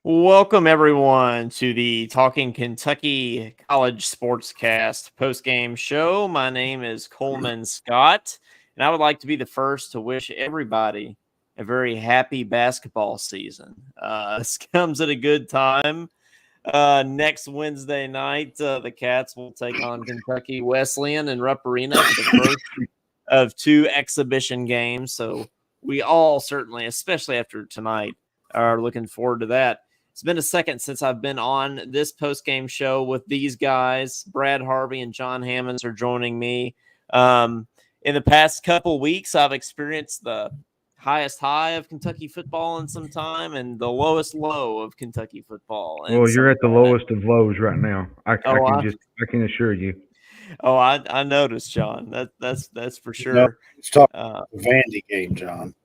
Welcome, everyone, to the Talking Kentucky College SportsCast postgame show. My name is Coleman Scott, and I would like to be the first to wish everybody a very happy basketball season. This comes at a good time. Next Wednesday night, the Cats will take on Kentucky Wesleyan in Rupp Arena for the first of two exhibition games. So we all certainly, especially after tonight, are looking forward to that. It's been a second since I've been on this post-game show with these guys. Brad Harvey and John Hammonds are joining me. In the past couple weeks, I've experienced the highest high of Kentucky football in some time and the lowest low of Kentucky football. Well, you're at the lowest of lows right now. I can assure you. Oh, I noticed, John. That's for sure. No, let's talk about the Vandy game, John.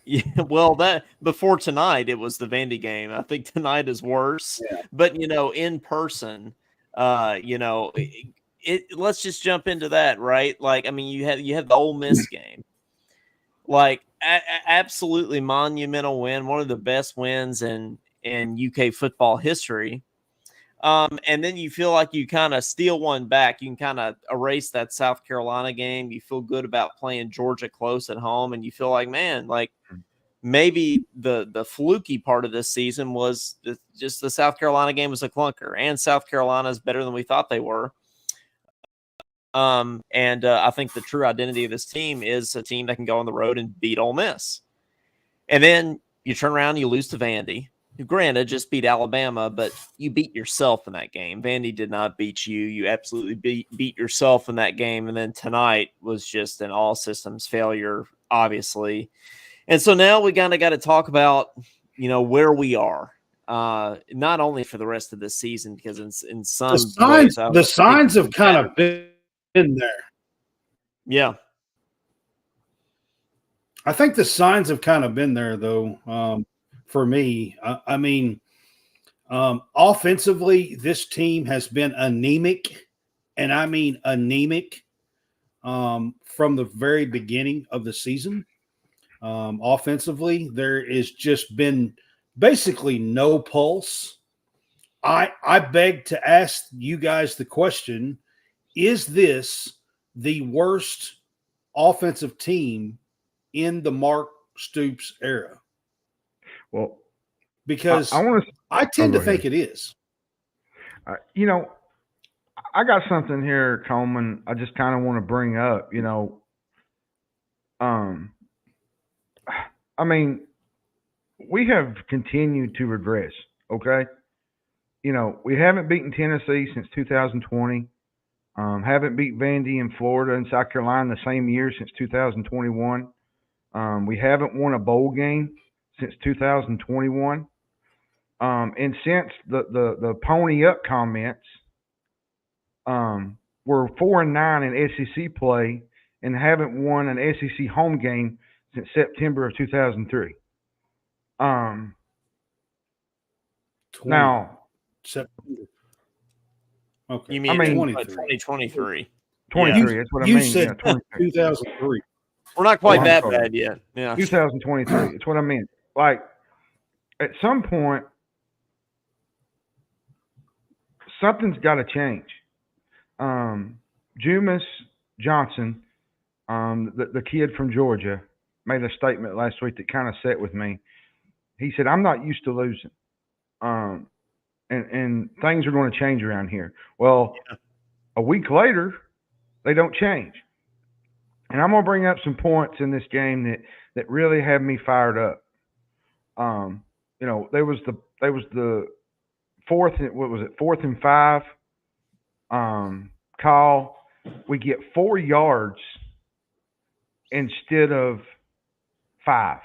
Yeah, well, that before tonight, it was the Vandy game. I think tonight is worse. Yeah. But in person, let's just jump into that, right? Like, I mean, you had the Ole Miss game, like absolutely monumental win, one of the best wins in UK football history. And then you feel like you kind of steal one back. You can kind of erase that South Carolina game. You feel good about playing Georgia close at home, and you feel like, man, like maybe the fluky part of this season was just the South Carolina game was a clunker, and South Carolina is better than we thought they were. I think the true identity of this team is a team that can go on the road and beat Ole Miss. And then you turn around and you lose to Vandy, who granted just beat Alabama, but you beat yourself in that game. Vandy did not beat you. You absolutely beat yourself in that game. And then tonight was just an all systems failure, obviously. And so now we kind of got to talk about, where we are, not only for the rest of this season, because in some ways, the signs have kind of been there. Yeah. I think the signs have kind of been there, though, for me. I mean, offensively, this team has been anemic, and I mean anemic from the very beginning of the season. Offensively, there has just been basically no pulse. I beg to ask you guys the question, is this the worst offensive team in the Mark Stoops era? Well, because I tend to think it is. I got something here, Coleman. I just kind of want to bring up, I mean, we have continued to regress, okay? We haven't beaten Tennessee since 2020. Haven't beat Vandy in Florida and South Carolina the same year since 2021. We haven't won a bowl game since 2021. And since the pony up comments, we're 4-9 in SEC play and haven't won an SEC home game since September of 2003. Now, September. Okay. You mean 2023? 23. Yeah. That's what I mean. You said 2003. We're not quite that bad yet. Yeah. 2023. That's what I meant. Like, at some point, something's got to change. Jumas Johnson, the kid from Georgia, made a statement last week that kind of sat with me. He said, I'm not used to losing. And things are going to change around here. Well, a week later, they don't change. And I'm going to bring up some points in this game that really have me fired up. There was the fourth and 5 call. We get 4 yards instead of 5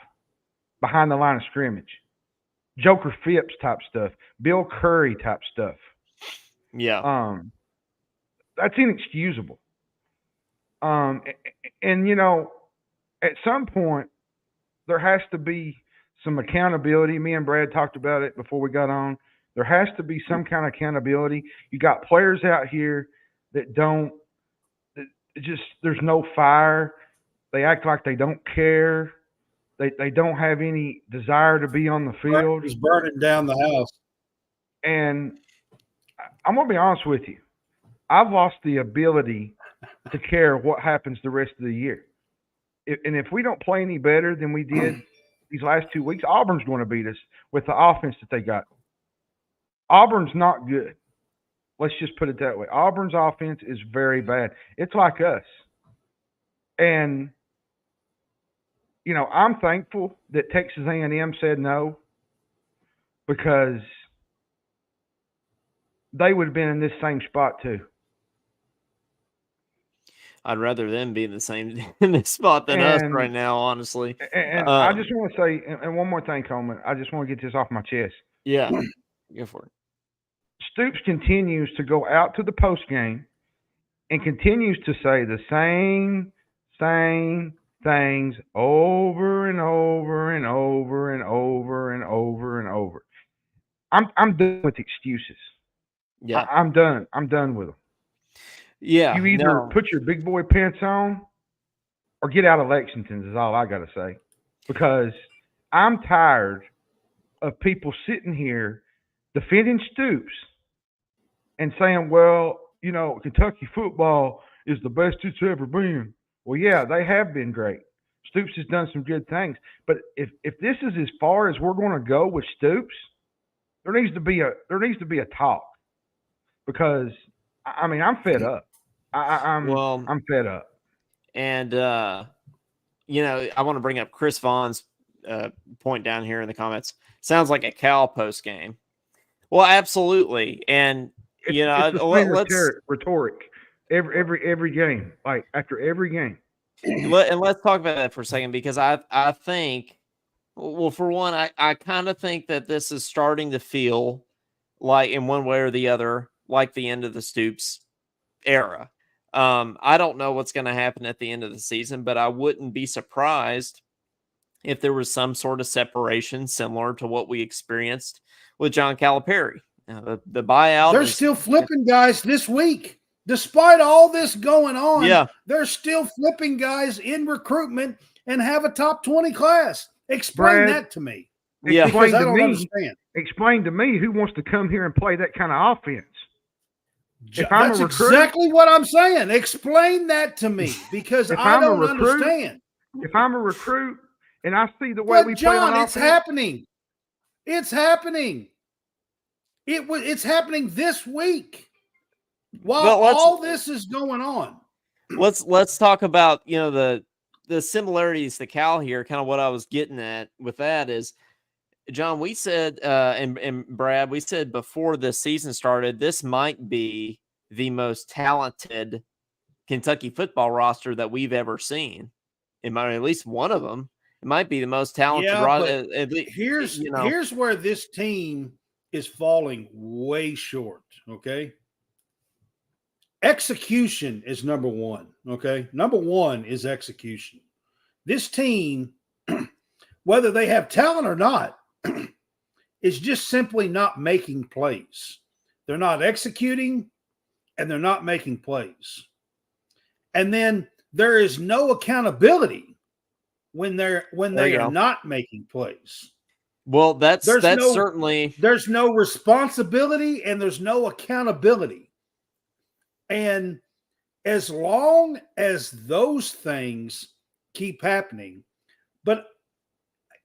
behind the line of scrimmage. Joker Phipps type stuff, Bill Curry type stuff. Yeah. That's inexcusable. And at some point there has to be some accountability. Me and Brad talked about it before we got on. There has to be some kind of accountability. You got players out here that there's no fire. They act like they don't care. They don't have any desire to be on the field. He's burning down the house. And I'm going to be honest with you. I've lost the ability to care what happens the rest of the year. And if we don't play any better than we did these last 2 weeks, Auburn's going to beat us with the offense that they got. Auburn's not good. Let's just put it that way. Auburn's offense is very bad. It's like us. And, you know, I'm thankful that Texas A&M said no, because they would have been in this same spot too. I'd rather them be in the same in this spot than us right now, honestly. And I just want to say, and one more thing, Coleman. I just want to get this off my chest. Yeah, go for it. Stoops continues to go out to the post game and continues to say the same things over and over and over and over and over and over. I'm done with excuses. Yeah, I'm done. I'm done with them. Yeah, You either put your big boy pants on or get out of Lexington's is all I got to say. Because I'm tired of people sitting here defending Stoops and saying, well, you know, Kentucky football is the best it's ever been. Well, yeah, they have been great. Stoops has done some good things. But if this is as far as we're going to go with Stoops, there needs to be a talk. Because, I mean, I'm fed up. I'm fed up. And, you know, I want to bring up Chris Vaughn's point down here in the comments. Sounds like a Cal post game. Well, absolutely. And, you know, it's the same rhetoric every game, like after every game. And let's talk about that for a second, because I think, well, for one, I kind of think that this is starting to feel like, in one way or the other, like the end of the Stoops era. I don't know what's going to happen at the end of the season, but I wouldn't be surprised if there was some sort of separation similar to what we experienced with John Calipari. The buyout. They're still flipping guys this week. Despite all this going on, yeah, they're still flipping guys in recruitment and have a top 20 class. Explain Brad, that to me. Yeah, because I don't understand. Explain to me who wants to come here and play that kind of offense. That's exactly what I'm saying. Explain that to me, because I don't understand. If I'm a recruit and I see the way we play on offense, it's happening. It's happening. It's happening this week while all this is going on. Let's talk about, you know, the similarities to Cal here. Kind of what I was getting at with that is, John, we said, and Brad, we said before the season started, this might be the most talented Kentucky football roster that we've ever seen. It might, at least one of them. It might be the most talented roster. Here's where this team is falling way short. Okay. Execution is number one. Okay. Number one is execution. This team, whether they have talent or not, is just simply not making plays. They're not executing, and they're not making plays. And then there is no accountability when they are not making plays. Well, there's no responsibility and there's no accountability. And as long as those things keep happening, but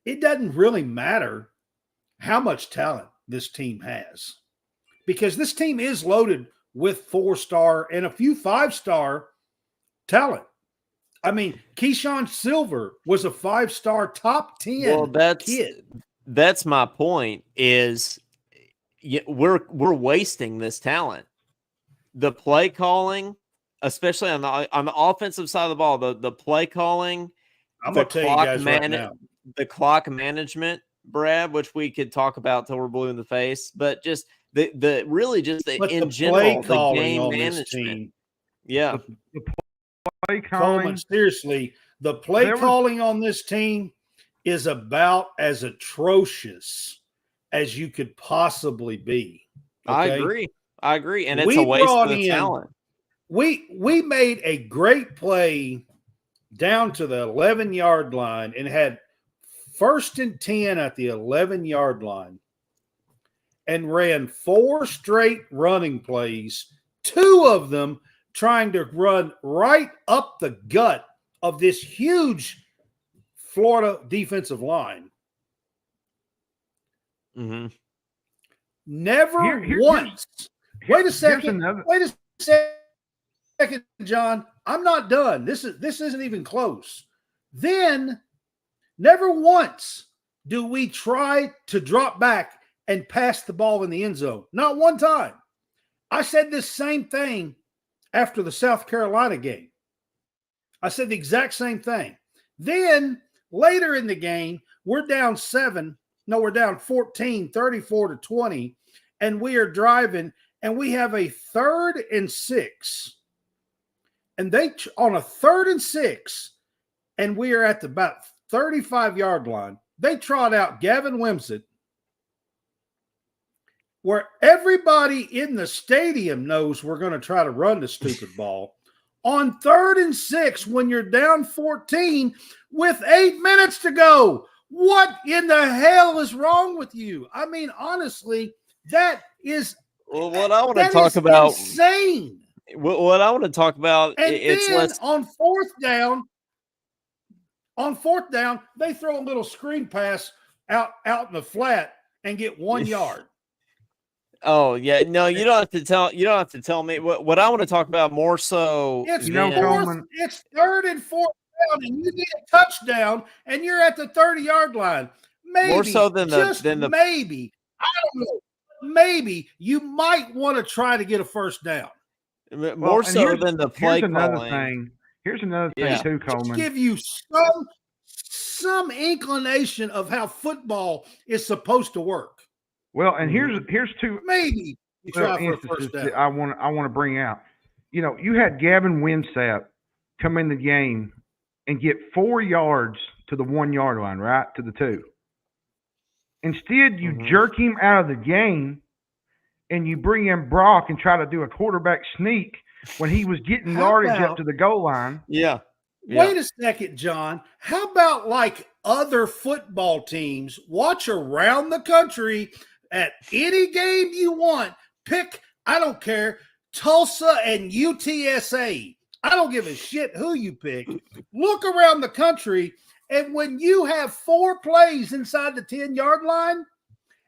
it doesn't really matter how much talent this team has, because this team is loaded with 4-star and a few 5-star talent. I mean, Keyshawn Silver was a 5-star top 10 kid. That's my point, is we're wasting this talent. The play calling, especially on the offensive side of the ball, the play calling, I'm going to tell you guys right now. The clock management, Brad, which we could talk about till we're blue in the face, but just the game management. Yeah. The play calling. Seriously, the play calling on this team is about as atrocious as you could possibly be. Okay? I agree. And it's a waste of the talent. We made a great play down to the 11-yard line and had first and 10 at the 11-yard line and ran 4 straight running plays, 2 of them trying to run right up the gut of this huge Florida defensive line. Mm-hmm. Never once. Wait a second. Wait a second, John. I'm not done. This isn't even close. Then, never once do we try to drop back and pass the ball in the end zone. Not one time. I said this same thing after the South Carolina game. I said the exact same thing. Then, later in the game, we're down 7. No, we're down 14, 34-20, and we are driving, and we have a 3rd and 6. And they, on a 3rd and 6, and we are at about 35-yard line, they trot out Gavin Wimsatt, where everybody in the stadium knows we're going to try to run the stupid ball. On 3rd and 6, when you're down 14 with 8 minutes to go. What in the hell is wrong with you? I mean, honestly, that is what I want to talk about. Insane. What I want to talk about. And then on 4th down, they throw a little screen pass out in the flat and get 1 yard. Oh yeah, no, you don't have to tell. You don't have to tell me what I want to talk about more so. It's 3rd and 4th down, and you get a touchdown, and you're at the 30-yard line. Maybe more so than maybe. I don't know. Maybe you might want to try to get a first down. More so than the play calling. Here's another thing too, Coleman. To give you some inclination of how football is supposed to work. Well, and here's two maybe you try for a first down. I want to bring out. You know, you had Gavin Wimsatt come in the game and get 4 yards to the 1 yard line, right to the 2. Instead, you jerk him out of the game, and you bring in Brock and try to do a quarterback sneak when he was getting yardage up to the goal line. Yeah. Wait a second, John. How about like other football teams? Watch around the country at any game you want. Pick, I don't care, Tulsa and UTSA. I don't give a shit who you pick. Look around the country, and when you have 4 plays inside the 10-yard line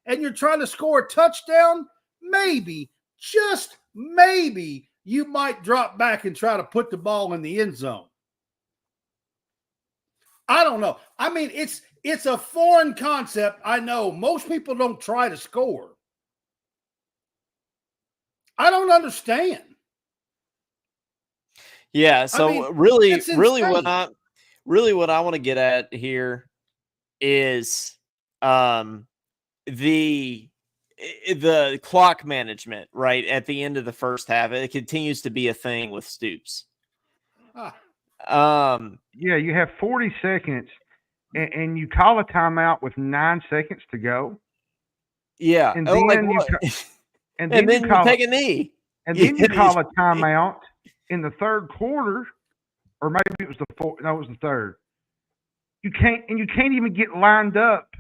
and you're trying to score a touchdown, maybe, just maybe, you might drop back and try to put the ball in the end zone. I don't know. I mean, it's a foreign concept. I know most people don't try to score. I don't understand. Yeah. So I mean, really what I want to get at here is the clock management, right? At the end of the first half, it continues to be a thing with Stoops. Yeah, you have 40 seconds and you call a timeout with 9 seconds to go. Yeah. And then you take a knee. And then you call a timeout in the 3rd quarter, or maybe it was the 4th. No, it was the 3rd. You can't even get lined up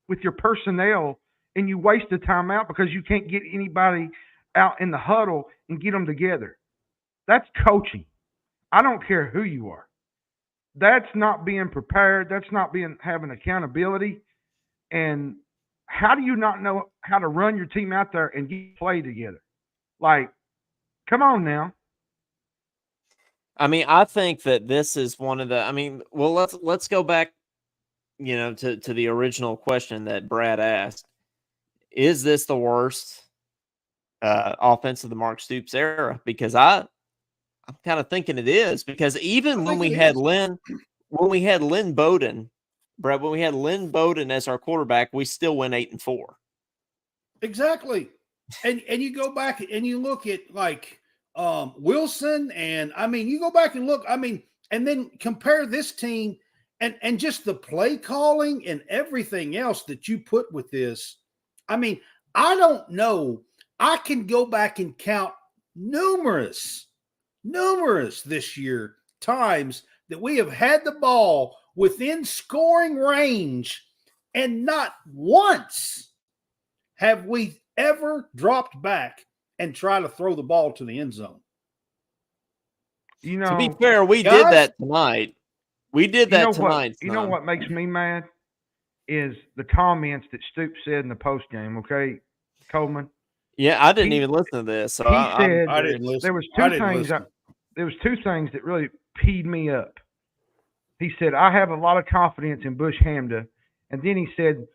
with your personnel, and you waste the timeout because you can't get anybody out in the huddle and get them together. That's coaching. I don't care who you are. That's not being prepared. That's not having accountability. And how do you not know how to run your team out there and get play together? Like, come on now. I mean, I think that this is one of the. I mean, well, let's go back, to the original question that Brad asked. Is this the worst offense of the Mark Stoops era? Because I'm kind of thinking it is, because even when we had Lynn Bowden, Brad, when we had Lynn Bowden as our quarterback, we still went 8-4. Exactly. And you go back and you look at like Wilson, and I mean, you go back and look, I mean, and then compare this team and just the play calling and everything else that you put with this. I mean, I don't know. I can go back and count numerous this year times that we have had the ball within scoring range And not once have we ever dropped back and tried to throw the ball to the end zone. You To be know, fair, we did Guys- that tonight. We did you know that what? tonight. You know son. what makes me mad is the comments that Stoops said in the post game. Okay, Coleman. Yeah, I didn't He- even listen to this. So he I'm said I curious. didn't listen. there was I two didn't things. listen. There was two things that really peed me up. He said, I have a lot of confidence in Bush Hamda. And then he said,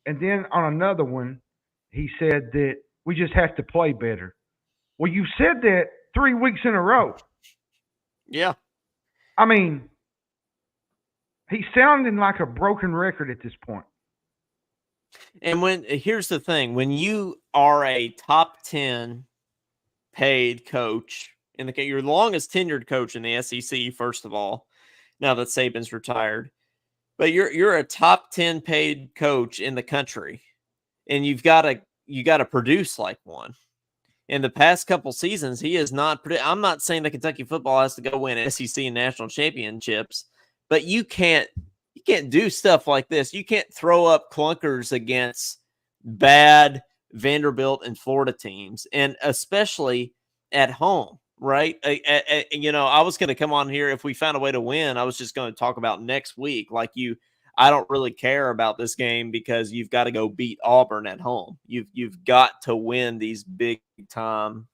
and then on another one, he said that we just have to play better. Well, you said that 3 weeks in a row. Yeah. I mean, he's sounding like a broken record at this point. And here's the thing, when you are a top 10 paid coach your longest tenured coach in the SEC, first of all, now that Saban's retired, but you're a top 10 paid coach in the country, and you got to produce like one. In the past couple seasons, he has not. I'm not saying that Kentucky football has to go win SEC and national championships, but you can't do stuff like this. You can't throw up clunkers against bad Vanderbilt and Florida teams, and especially at home, right? I was going to come on here if we found a way to win. I was just going to talk about next week. I don't really care about this game because you've got to go beat Auburn at home. You've got to win these big time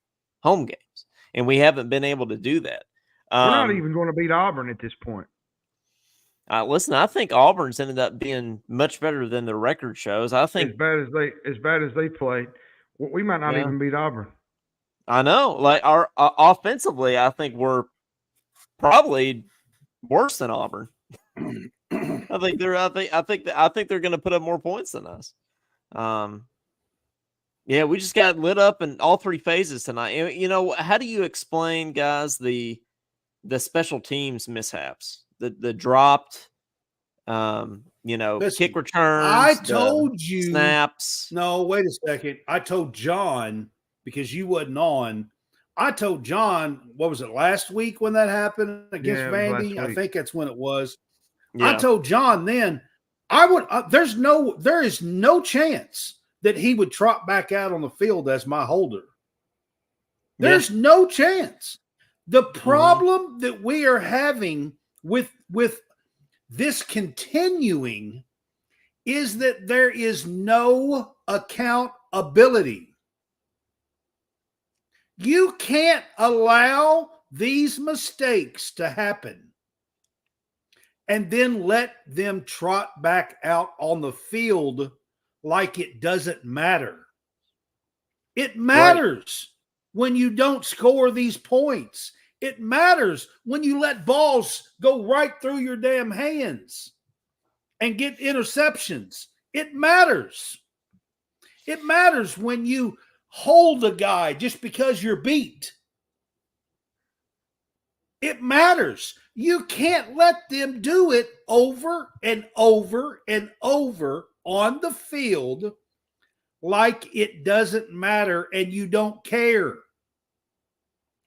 home games, and we haven't been able to do that. We're not even going to beat Auburn at this point. Listen, I think Auburn's ended up being much better than the record shows. I think as bad as they played, we might not even beat Auburn. I know, like our offensively, I think we're probably worse than Auburn. I think they're going to put up more points than us. Yeah, we just got lit up in all three phases tonight. You know, how do you explain, guys, the special teams mishaps, the dropped, Listen, kick returns? I told you snaps. No, wait a second. I told John because you wasn't on. I told John, what was it, last week when that happened against Vandy? I think that's when it was. Yeah. I told John then there is no chance that he would trot back out on the field as my holder. There's no chance. The problem that we are having with this continuing is that there is no accountability. You can't allow these mistakes to happen and then let them trot back out on the field like it doesn't matter. It matters when you don't score these points. It matters when you let balls go right through your damn hands and get interceptions. It matters. It matters when you hold a guy just because you're beat. It matters. You can't let them do it over and over and over on the field like it doesn't matter and you don't care.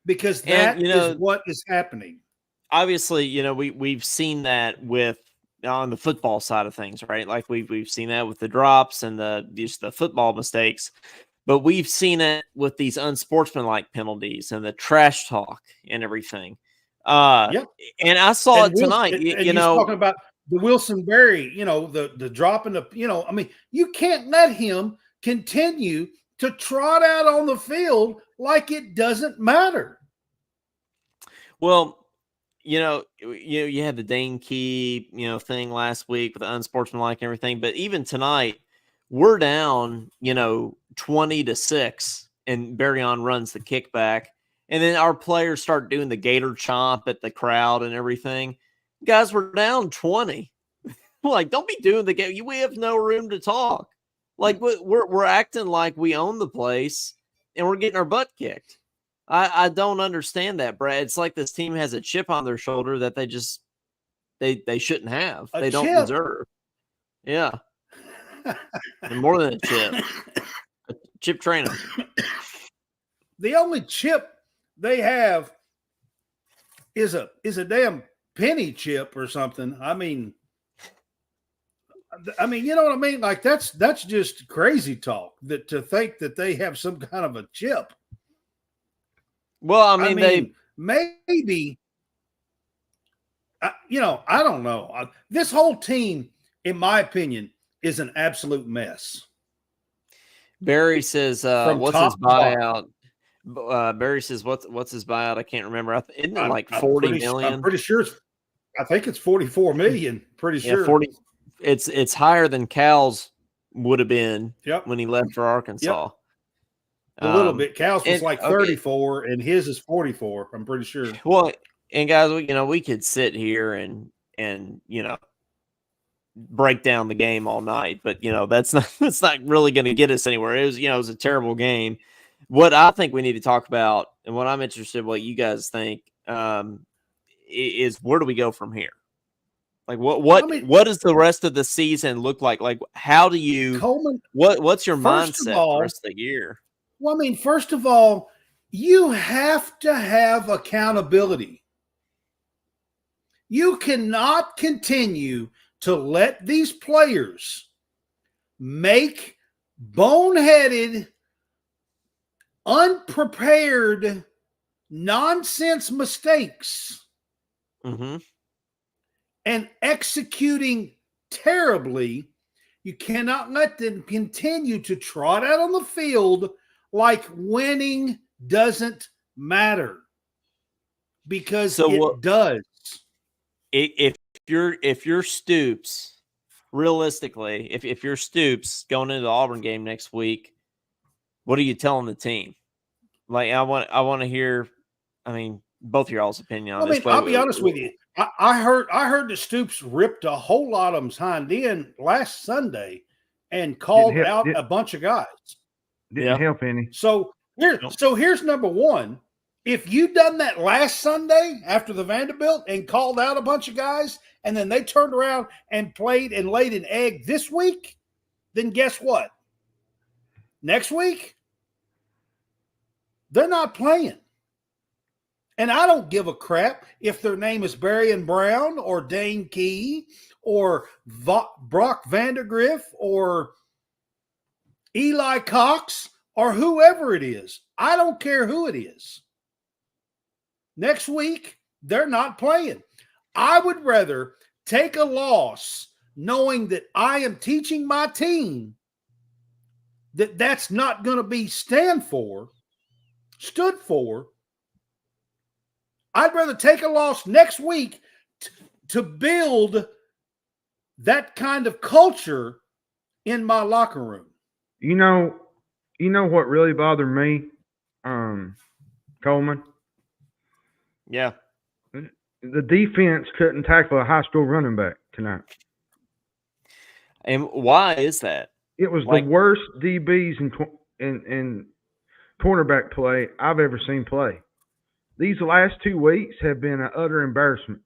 Because that is what is happening. Obviously, we've seen that with on the football side of things, right? Like we've seen that with the drops and the football mistakes, but we've seen it with these unsportsmanlike penalties and the trash talk and everything. And I saw it tonight. You're talking about the Wilson Berry, the drop in the, you can't let him continue to trot out on the field like it doesn't matter. Well, you had the Dane Key, thing last week with the unsportsmanlike and everything, but even tonight, we're down, 20-6, and Berryon runs the kickback, and then our players start doing the gator chomp at the crowd and everything. Guys, we're down 20. Like, don't be doing the game. We have no room to talk. Like, we're acting like we own the place, and we're getting our butt kicked. I don't understand that, Brad. It's like this team has a chip on their shoulder that they shouldn't have. They don't deserve. Yeah. And more than a chip. A chip trainer. The only chip they have is a damn penny chip or something. I mean, I mean, you know what I mean? Like that's just crazy talk that to think that they have some kind of a chip. Well, I I mean, mean, maybe, I don't know. This whole team, in my opinion, is an absolute mess. Barry says, From "What's his top to bottom. buyout?" Barry says, "What's his buyout?" I can't remember. Isn't it like I'm 40 I'm million? pretty sure I think it's 44 million. Pretty Yeah, sure. 40. It's higher than Cal's would have been Yep. when he left for Arkansas. Yep. A little bit. Cal's was And like okay, 34, and his is 44. I'm pretty sure. well, and guys, we could sit here and break down the game all night, but that's not that's not really going to get us anywhere. It was a terrible game. What I think we need to talk about, and what I'm interested in what you guys think, is where do we go from here? Like what does the rest of the season look like? Like how do you Coleman, what's your first of mindset the all, rest of the year? well, I mean, first of all, you have to have accountability. You cannot continue to let these players make boneheaded, unprepared, nonsense mistakes Mm-hmm. and executing terribly. You cannot let them continue to trot out on the field like winning doesn't matter, because So it does. if you're Stoops, realistically, if you're Stoops going into the Auburn game next week, what are you telling the team? Like I want to hear. I mean, both of y'all's opinion on I this. mean, I'll be honest with you. I heard that Stoops ripped a whole lot of them's hind end last Sunday and called out a bunch of guys. Didn't help any. So here's number one. If you done that last Sunday after the Vanderbilt and called out a bunch of guys, and then they turned around and played and laid an egg this week, then guess what? Next week, they're not playing. And I don't give a crap if their name is Barry and Brown or Dane Key or Brock Vandergriff or Eli Cox or whoever it is. I don't care who it is. Next week, they're not playing. I would rather take a loss knowing that I am teaching my team that that's not going to be stood for. I'd rather take a loss next week to build that kind of culture in my locker room. You know what really bothered me, Coleman? Yeah. The defense couldn't tackle a high school running back tonight. And why is that? It was the worst DBs in cornerback play I've ever seen play. These last 2 weeks have been an utter embarrassment.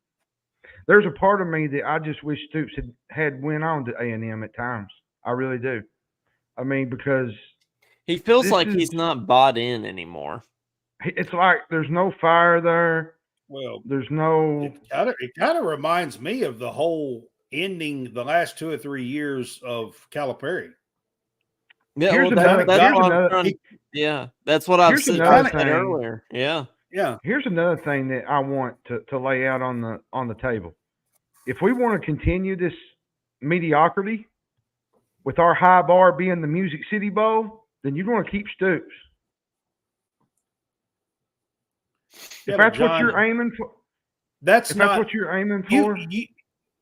There's a part of me that I just wish Stoops had went on to A&M at times. I really do. I mean, because he feels like he's not bought in anymore. It's like there's no fire there. Well, there's no. It kind of reminds me of the whole ending the last 2 or 3 years of Calipari. Yeah, that's what I've said earlier. Yeah. Here's another thing that I want to lay out on the table. If we want to continue this mediocrity with our high bar being the Music City Bowl, then you want to keep Stoops. Yeah, if that's John, what you're aiming for, that's what you're aiming for.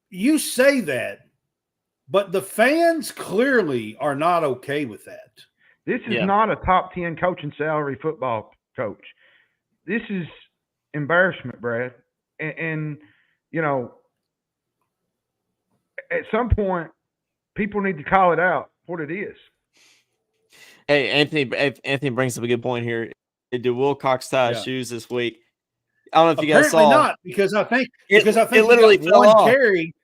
You say that, but the fans clearly are not okay with that. This is not a top 10 coaching salary football coach. This is embarrassment, Brad. And you know, at some point, people need to call it out what it is. Hey, Anthony brings up a good point here. Do Wilcox tie his shoes this week? I don't know if you guys saw. Not, because I think it literally he got one off. carry.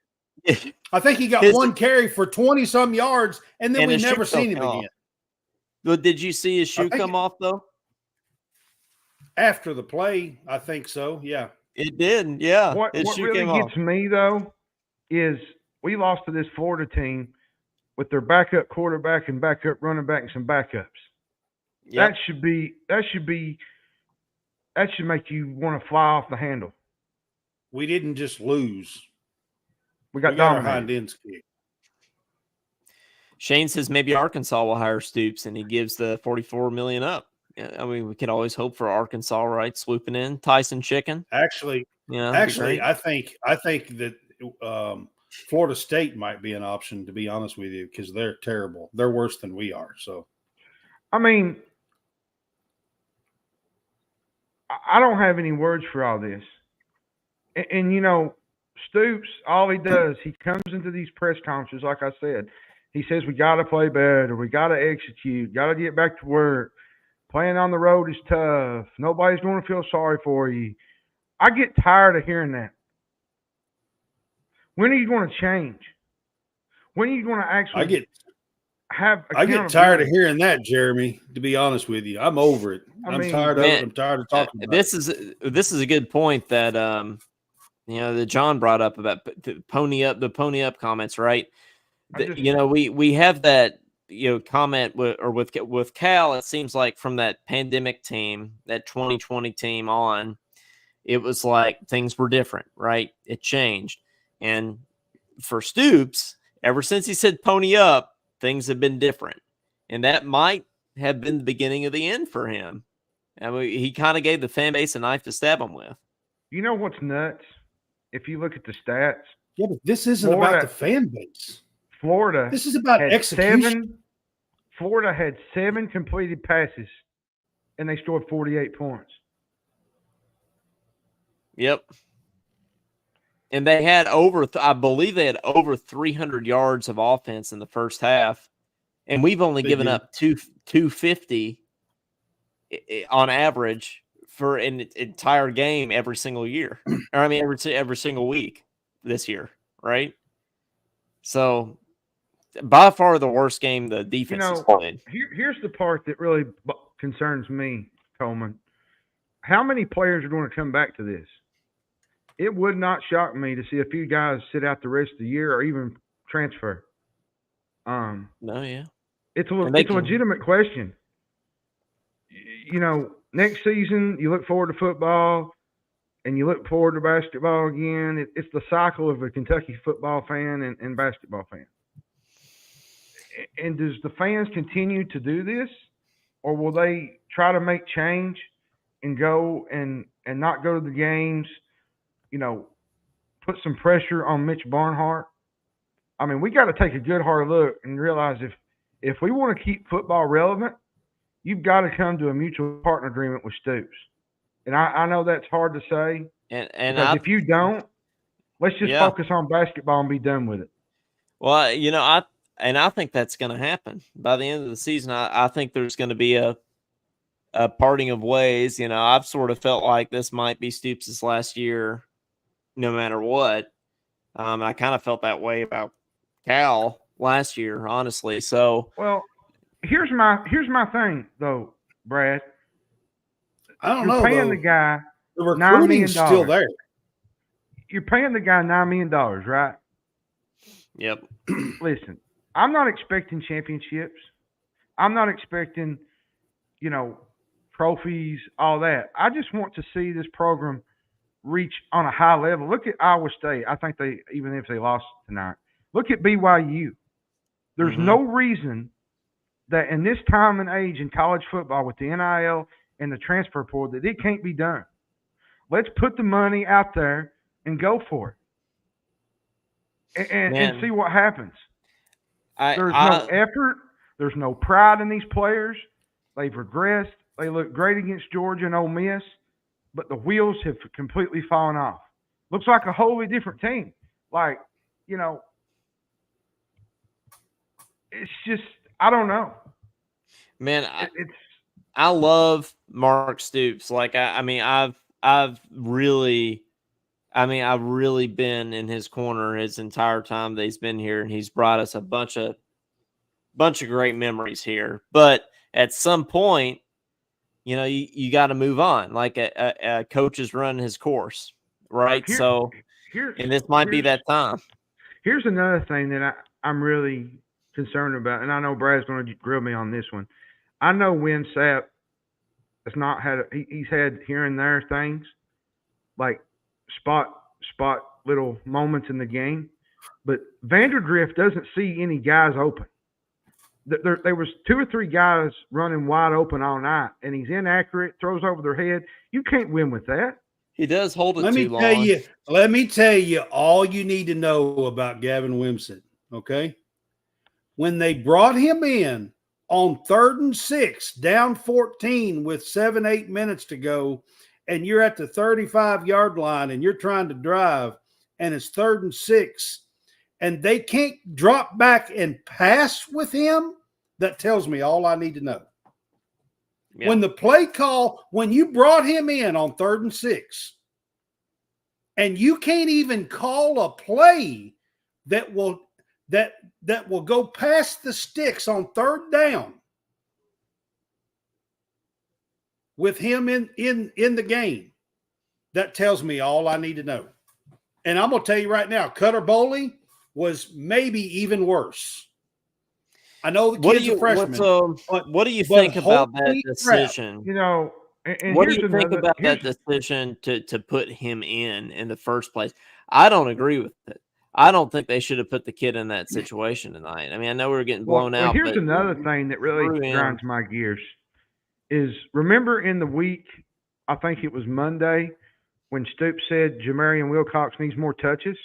I think he got one carry for 20-some yards, and then we never seen him again. But did you see his shoe come off though? After the play, I think so. Yeah, it did. Yeah, what really gets me though is we lost to this Florida team with their backup quarterback and backup running back and some backups. Yep. That should make you want to fly off the handle. We didn't just lose. We got our dominated. hind ends kicked. Shane says maybe Arkansas will hire Stoops, and he gives the $44 million up. I mean, we could always hope for Arkansas, right? Swooping in, Tyson Chicken. Actually, I think that Florida State might be an option, to be honest with you, because they're terrible. They're worse than we are. So, I mean, I don't have any words for all this. And you know, Stoops, all he does, he comes into these press conferences, like I said, he says we got to play better, we got to execute, got to get back to work. Playing on the road is tough. Nobody's going to feel sorry for you. I get tired of hearing that. When are you going to change? When are you going to actually I get tired of hearing that, Jeremy, to be honest with you. I'm over it. I'm tired of it. I'm tired of talking about it. This is a good point that that John brought up about the pony up comments, right? We have that comment with Cal. It seems like from that pandemic team, that 2020 team on, it was like things were different, right? It changed. And for Stoops, ever since he said pony up, things have been different. And that might have been the beginning of the end for him. I mean, he kind of gave the fan base a knife to stab him with. You know what's nuts? If you look at the stats. Yeah, but this isn't about the fan base. This is about execution. Florida had 7 completed passes, and they scored 48 points. Yep. And they had I believe they had over 300 yards of offense in the first half. And we've only given up 250 on average for an entire game every single year. Or I mean, every single week this year, right? So by far the worst game the defense has played. Here's the part that really concerns me, Coleman. How many players are going to come back to this? It would not shock me to see a few guys sit out the rest of the year or even transfer. It's a legitimate question. Next season you look forward to football, and you look forward to basketball again. It's the cycle of a Kentucky football fan and basketball fan. And does the fans continue to do this, or will they try to make change and go and not go to the games? Put some pressure on Mitch Barnhart. I mean, we got to take a good hard look and realize if we want to keep football relevant, you've got to come to a mutual partner agreement with Stoops. And I know that's hard to say. And if you don't, let's just focus on basketball and be done with it. Well, I think that's going to happen by the end of the season. I think there's going to be a parting of ways. I've sort of felt like this might be Stoops' last year, no matter what. I kind of felt that way about Cal last year, honestly. So, well, here's my thing though, Brad. I don't know. You're paying the guy $9 million. Still there. You're paying the guy $9 million, right? Yep. Listen, I'm not expecting championships. I'm not expecting, trophies, all that. I just want to see this program reach on a high level. Look at Iowa State. I think even if they lost tonight, look at BYU. There's no reason that in this time and age in college football with the NIL and the transfer portal that it can't be done. Let's put the money out there and go for it and see what happens. There's no effort. There's no pride in these players. They've regressed. They look great against Georgia and Ole Miss, but the wheels have completely fallen off. Looks like a wholly different team. It's just, I don't know. Man, I love Mark Stoops. I've really been in his corner his entire time that he's been here, and he's brought us a bunch of great memories here. But at some point, you got to move on. Like a coach is running his course, right? And this might be that time. Here's another thing that I'm really concerned about, and I know Brad's going to grill me on this one. I know Win Sapp has not had he's had here and there things like spot little moments in the game, but Vanderdrift doesn't see any guys open. There was two or three guys running wide open all night, and he's inaccurate, throws over their head. You can't win with that. He does hold it Let too me tell long. you. Let me tell you all you need to know about Gavin Wimsatt. Okay, when they brought him in on 3rd and 6, down 14 with 7-8 minutes to go, and you're at the 35-yard line and you're trying to drive, and it's 3rd and 6, and they can't drop back and pass with him, that tells me all I need to know. Yeah. When the play call, when you brought him in on 3rd and 6, and you can't even call a play that will go past the sticks on 3rd down with him in the game, that tells me all I need to know. And I'm going to tell you right now, Cutter Boley was maybe even worse. I know the kid's a freshman. What do you think about that decision? You know, and what do you think about that decision to put him in the first place? I don't agree with it. I don't think they should have put the kid in that situation tonight. I mean, I know we were getting blown out. Here's another thing that really grinds my gears is, remember in the week, I think it was Monday, when Stoops said Jamarian Wilcox needs more touches?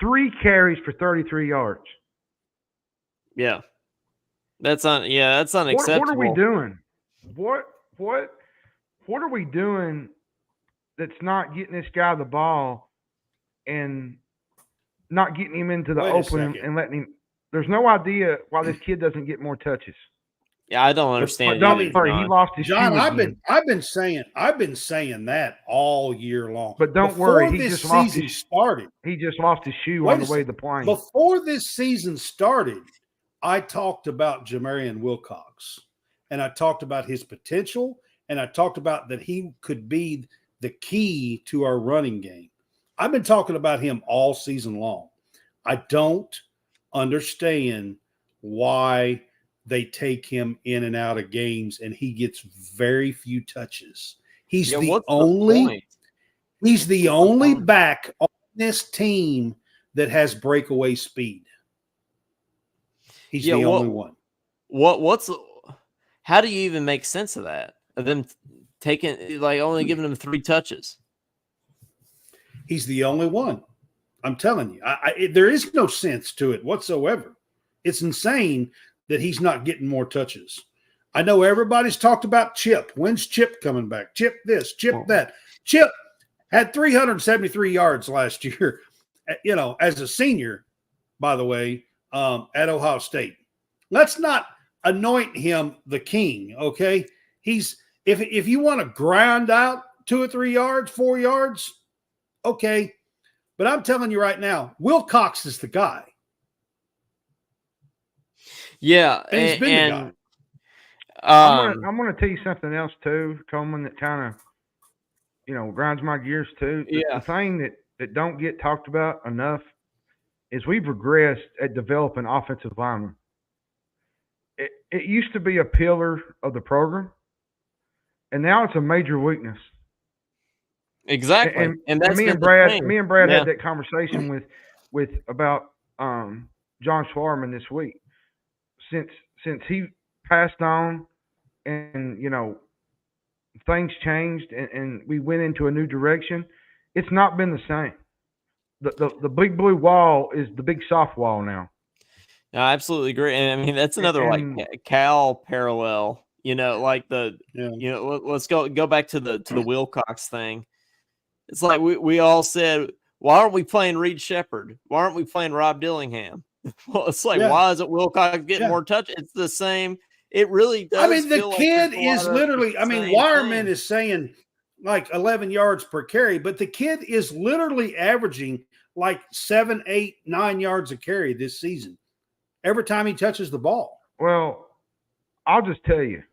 3 carries for 33 yards. Yeah. That's unacceptable. What are we doing? What are we doing that's not getting this guy the ball and not getting him into the open and letting him? There's no idea why this kid doesn't get more touches. Yeah, I don't understand. He lost his John, shoe again. I've been saying that all year long. But don't worry, he just lost his shoe on the way to the plane. Before this season started, I talked about Jamarian Wilcox, and I talked about his potential, and I talked about that he could be the key to our running game. I've been talking about him all season long. I don't understand why they take him in and out of games and he gets very few touches. He's the only back on this team that has breakaway speed. He's the only one. How do you even make sense of that? Of them taking, like, only giving him 3 touches? He's the only one. I'm telling you, there is no sense to it whatsoever. It's insane that he's not getting more touches. I know everybody's talked about Chip. When's Chip coming back? Chip this, Chip that. Chip had 373 yards last year, as a senior, by the way, at Ohio State. Let's not anoint him the king, okay? He's if you want to grind out 2 or 3 yards, 4 yards, okay. But I'm telling you right now, Wilcox is the guy. Yeah, and he's been the guy. I'm going to tell you something else too, Coleman, that kind of, grinds my gears too. The thing that don't get talked about enough is we've regressed at developing offensive linemen. It used to be a pillar of the program, and now it's a major weakness. Exactly, and that's me and Brad had that conversation with about John Schwarman this week. Since he passed on, and things changed, and we went into a new direction, it's not been the same. The big blue wall is the big soft wall now. I absolutely agree, and I mean that's another like Cal parallel. Let's go back to the Wilcox thing. It's like we all said, why aren't we playing Reed Shepherd? Why aren't we playing Rob Dillingham? Well, it's like, why isn't Wilcox getting more touch? It's the same. It really does. I mean, the kid is literally, Wireman is saying like 11 yards per carry, but the kid is literally averaging like 7, 8, 9 yards a carry this season every time he touches the ball. Well, I'll just tell you,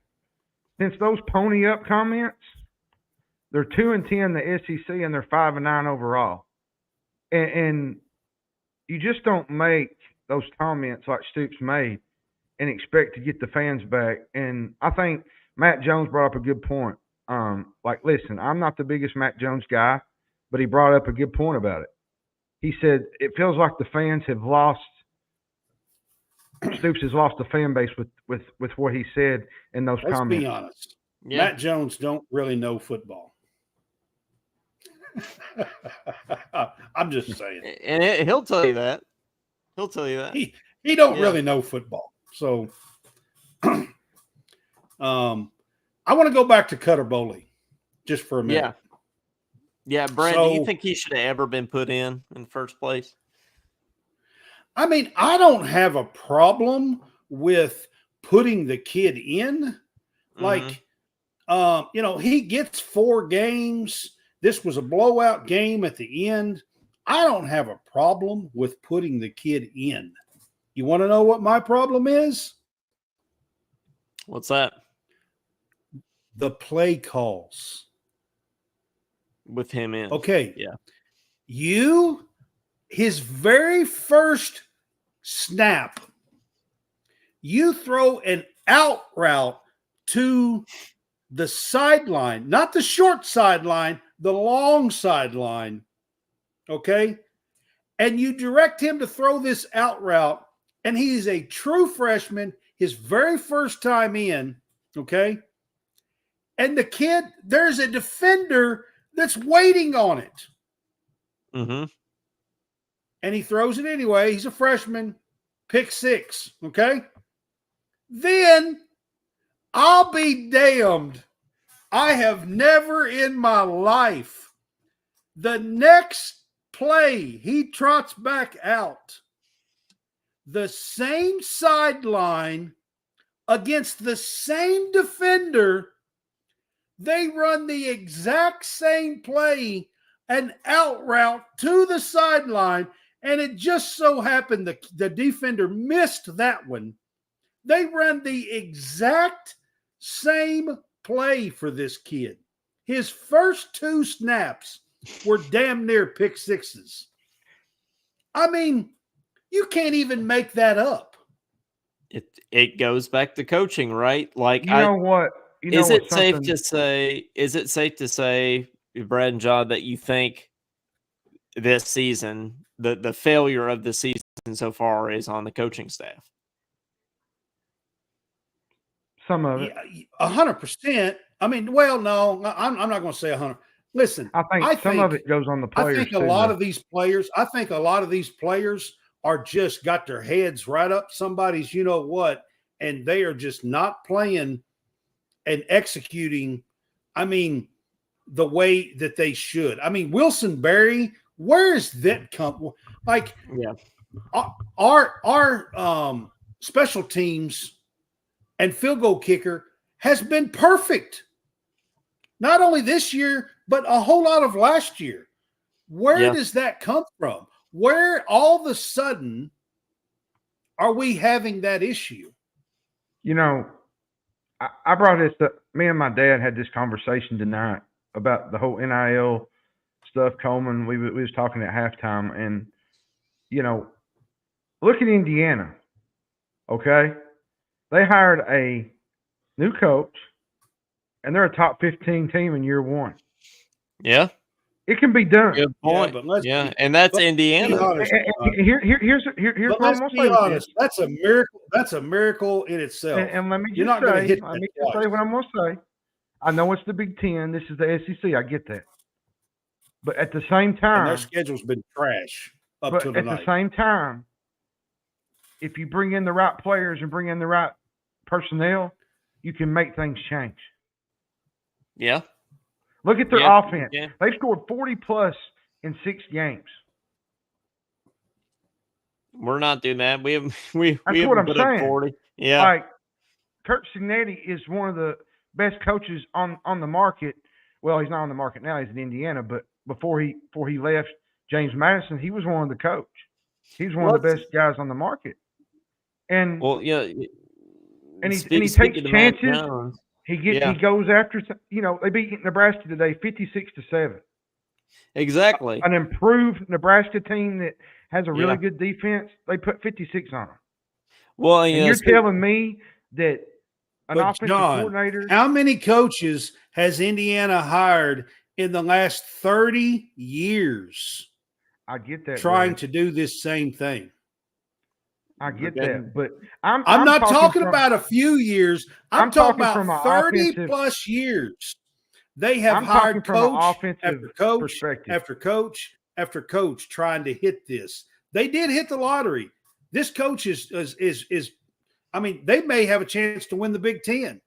since those pony up comments, they're 2-10 in the SEC and they're 5-9 overall. and you just don't make those comments like Stoops made and expect to get the fans back. And I think Matt Jones brought up a good point. Listen, I'm not the biggest Matt Jones guy, but he brought up a good point about it. He said it feels like the fans have lost. Stoops has lost the fan base with what he said in those Let's comments. be honest. Yeah. Matt Jones don't really know football. I'm just saying. And he'll tell you that. He'll tell you that. He don't really know football. So I want to go back to Cutter Bowley just for a minute. Yeah. Yeah, Brent, do you think he should have ever been put in the first place? I mean, I don't have a problem with putting the kid in. Like, he gets 4 games. This was a blowout game at the end. I don't have a problem with putting the kid in. You want to know what my problem is? What's that? The play calls. With him in. Okay. Yeah. His very first snap, you throw an out route to the sideline, not the short sideline, the long sideline. Okay. And you direct him to throw this out route, and he's a true freshman, his very first time in. Okay. And the kid, there's a defender that's waiting on it. Mm-hmm. And he throws it anyway. He's a freshman, pick 6. Okay. Then I'll be damned. I have never in my life, the next play, he trots back out the same sideline against the same defender. They run the exact same play, an out route to the sideline, and it just so happened the defender missed that one. They run the exact same play for this kid. His first 2 snaps were damn near pick 6s. I mean, you can't even make that up. It goes back to coaching, right? Like, you know what? Is it safe to say, Brad and John, that you think this season, the failure of the season so far is on the coaching staff? Some of it. 100%. I mean, well, no, I'm not going to say 100. Listen, I think some of it goes on the players. I think a lot of these players are just got their heads right up somebody's, you know what, and they are just not playing and executing, I mean, the way that they should. I mean, Wilson Berry, where is that come? Like, our special teams and field goal kicker has been perfect. Not only this year, but a whole lot of last year. Where does that come from? Where all of a sudden are we having that issue? You know, I brought this up. Me and my dad had this conversation tonight about the whole NIL stuff. Coleman, we was talking at halftime, and look at Indiana. Okay, they hired a new coach, and they're a top 15 team in year 1. Yeah, it can be done. Good point. And that's Indiana. Here's what I'm gonna say. Honest. That's a miracle. That's a miracle in itself. And let me just say what I'm gonna say. I know it's the Big Ten. This is the SEC. I get that. But at the same time, and their schedule's been trash up to tonight. At the same time, if you bring in the right players and bring in the right personnel, you can make things change. Yeah. Look at their offense. Yeah. They've scored 40+ in 6 games. We're not doing that. That's what I'm saying. 40. Yeah. Like, Kurt Cignetti is one of the best coaches on the market. Well, he's not on the market now. He's in Indiana. But before he left James Madison, he was one of the coach. He's one of the best guys on the market. And and he takes chances. He goes after. They beat Nebraska today, 56-7. Exactly. An improved Nebraska team that has a really Yeah. good defense, they put 56 on them. Well, And you're telling me that an But offensive John, coordinator, how many coaches has Indiana hired in the last 30 years I get that, trying Brad. to do this same thing? I get Okay. that, but I'm I'm not talking from, about a few years. I'm I'm talking talking about from an 30 offensive. plus years. They have I'm talking hired from an coach offensive after coach perspective. after coach after coach trying to hit this. They did hit the lottery. This coach is I mean, they may have a chance to win the Big Ten,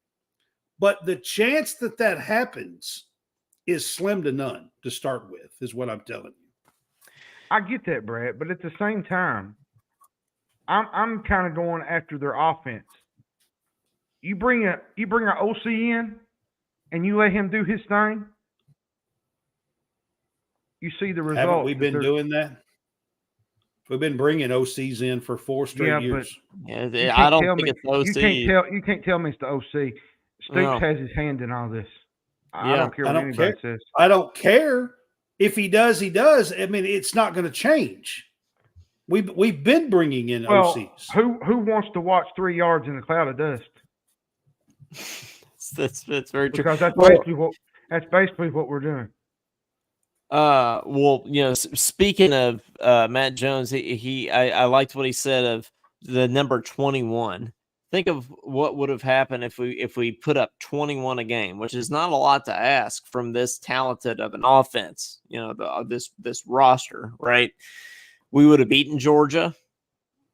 but the chance that that happens is slim to none to start with, is what I'm telling you. I get that, Brad, but at the same time, I'm kind of going after their offense. You bring an OC in and you let him do his thing, you see the results. Haven't we been doing that? We've been bringing OCs in for 4 straight years. Yeah, I don't think it's OC. You can't tell me it's the OC. Stoops No. has his hand in all this. I Yeah. don't care what anybody says. I don't care. If he does, he does. I mean, it's not going to change. We've been bringing in OCs. Who wants to watch 3 yards in a cloud of dust? That's very true. Because that's basically what we're doing. Well, speaking of Matt Jones, I liked what he said of the number 21. Think of what would have happened if we put up 21 a game, which is not a lot to ask from this talented of an offense. This roster, right? We would have beaten Georgia.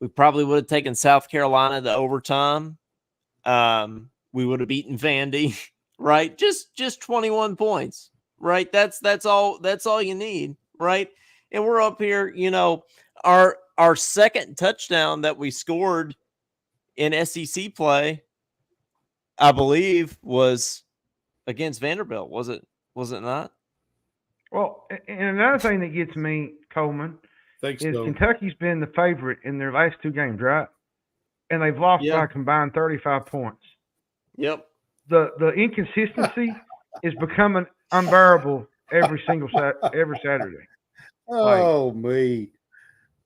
We probably would have taken South Carolina to overtime. We would have beaten Vandy, right? Just 21 points. Right. That's all you need. Right. And we're up here, our second touchdown that we scored in SEC play, I believe, was against Vanderbilt. Was it not? Well, and another thing that gets me, Coleman, is Kentucky's been the favorite in their last 2 games, right? And they've lost by a combined 35 points. Yep. The inconsistency is becoming unbearable every Saturday. Oh, me.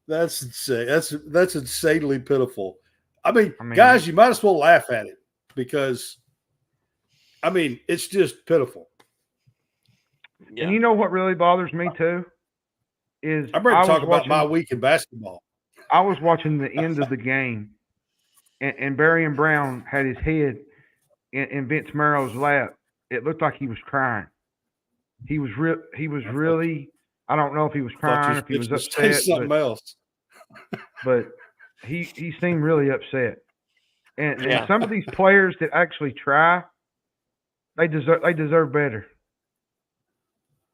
That's insane. That's insanely pitiful. I mean, guys, you might as well laugh at it because, I mean, it's just pitiful. Yeah. And you know what really bothers me too? Is I'm ready to talk about my week in basketball. I was watching the end of the game, and Barry and Brown had his head in Vince Merrill's lap. It looked like he was crying. He was really. I don't know if he was crying, if he was upset. Something else. But he seemed really upset. And some of these players that actually try, they deserve better.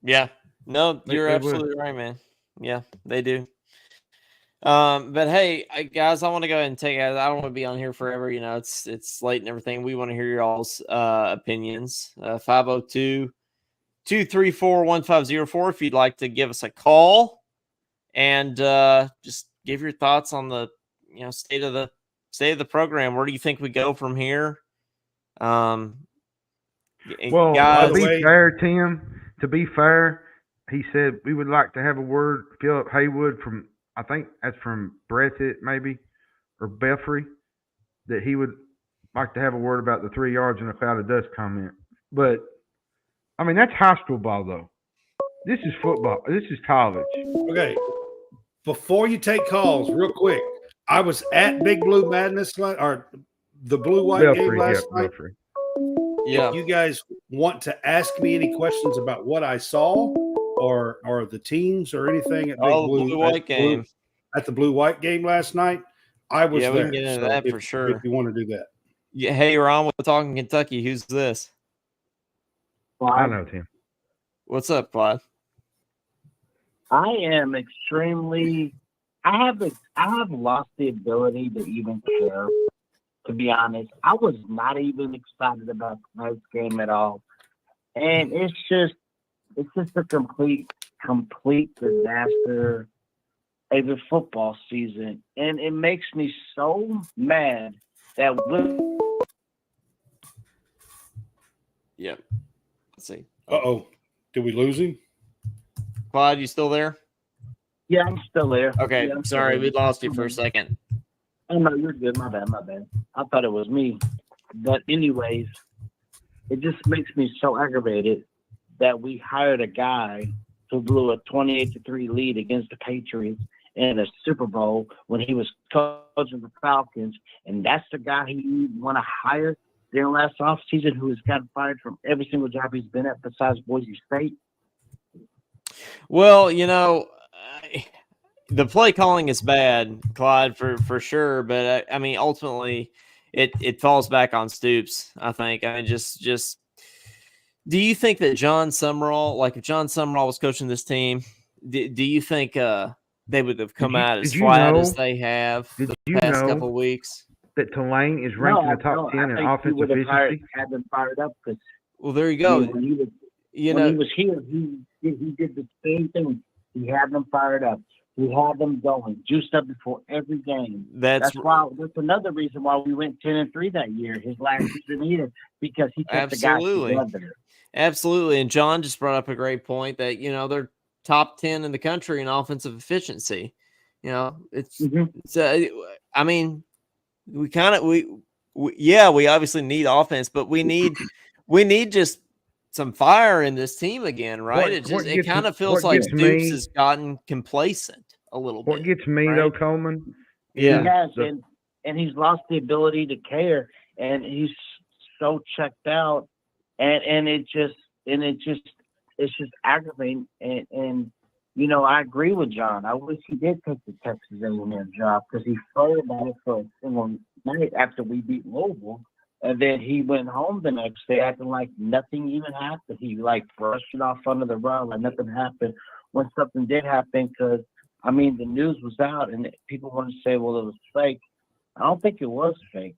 Yeah. No, you're absolutely right, man. Yeah, they do. But hey, guys, I want to go ahead and take it. I don't want to be on here forever. It's late and everything. We want to hear y'all's opinions. 502-234-1504 if you'd like to give us a call and just give your thoughts on the state of the program. Where do you think we go from here? Well, guys, to be fair, Tim, he said we would like to have a word. Philip Haywood from, I think that's from Breathitt maybe, or Belfry, that he would like to have a word about the 3 yards in a cloud of dust comment. But I mean, that's high school ball, though. This is football. This is college. Okay. Before you take calls, real quick, I was at Big Blue Madness or the Blue White game last night. Yeah. If you guys want to ask me any questions about what I saw or the teams or anything at Blue White game at the Blue White game last night, I was there. We can get into that for sure. If you want to do that. Yeah. Hey, you're on with Talkin Kentucky. Who's this? I know, Tim. What's up, Clyde? I am extremely. I have lost the ability to even care. To be honest, I was not even excited about tonight's game at all, and it's just a complete disaster of the football season, and it makes me so mad that. Yep. Let's see. Uh-oh. Did we lose him? Clyde, you still there? Yeah, I'm still there. Okay, Yeah, I'm still sorry, there. we lost you for a second. Oh, no, you're good. My bad. I thought it was me. But anyways, it just makes me so aggravated that we hired a guy who blew a 28-3 lead against the Patriots in a Super Bowl when he was coaching the Falcons, and that's the guy who you want to hire during last offseason, who has gotten fired from every single job he's been at besides Boise State. Well, the play calling is bad, Clyde, for sure. But I mean, ultimately, it falls back on Stoops. I think. I mean, just. Do you think that John Summerall, like if John Summerall was coaching this team, do you think they would have come out as flat as they have the past couple of weeks? That Tulane is ranked in the top 10 in offensive efficiency? Had them fired up because. Well, there you go. When he was here, he did the same thing. He had them fired up. He had them going, juiced up before every game. That's another reason why we went 10-3 that year. His last season here, because he kept the guys together. Absolutely. And John just brought up a great point that they're top 10 in the country in offensive efficiency. It's I mean, we obviously need offense, but we need just some fire in this team again, right? It kind of feels like Stoops has gotten complacent a little bit. What gets me though, Coleman? Yeah, he has, and he's lost the ability to care, and he's so checked out, and it's just aggravating. And I agree with John. I wish he did take the Texas A&M job because he thought about it for a single night after we beat Louisville. And then he went home the next day acting like nothing even happened. He brushed it off under the rug like nothing happened when something did happen. Because the news was out and people want to say, well, it was fake. I don't think it was fake.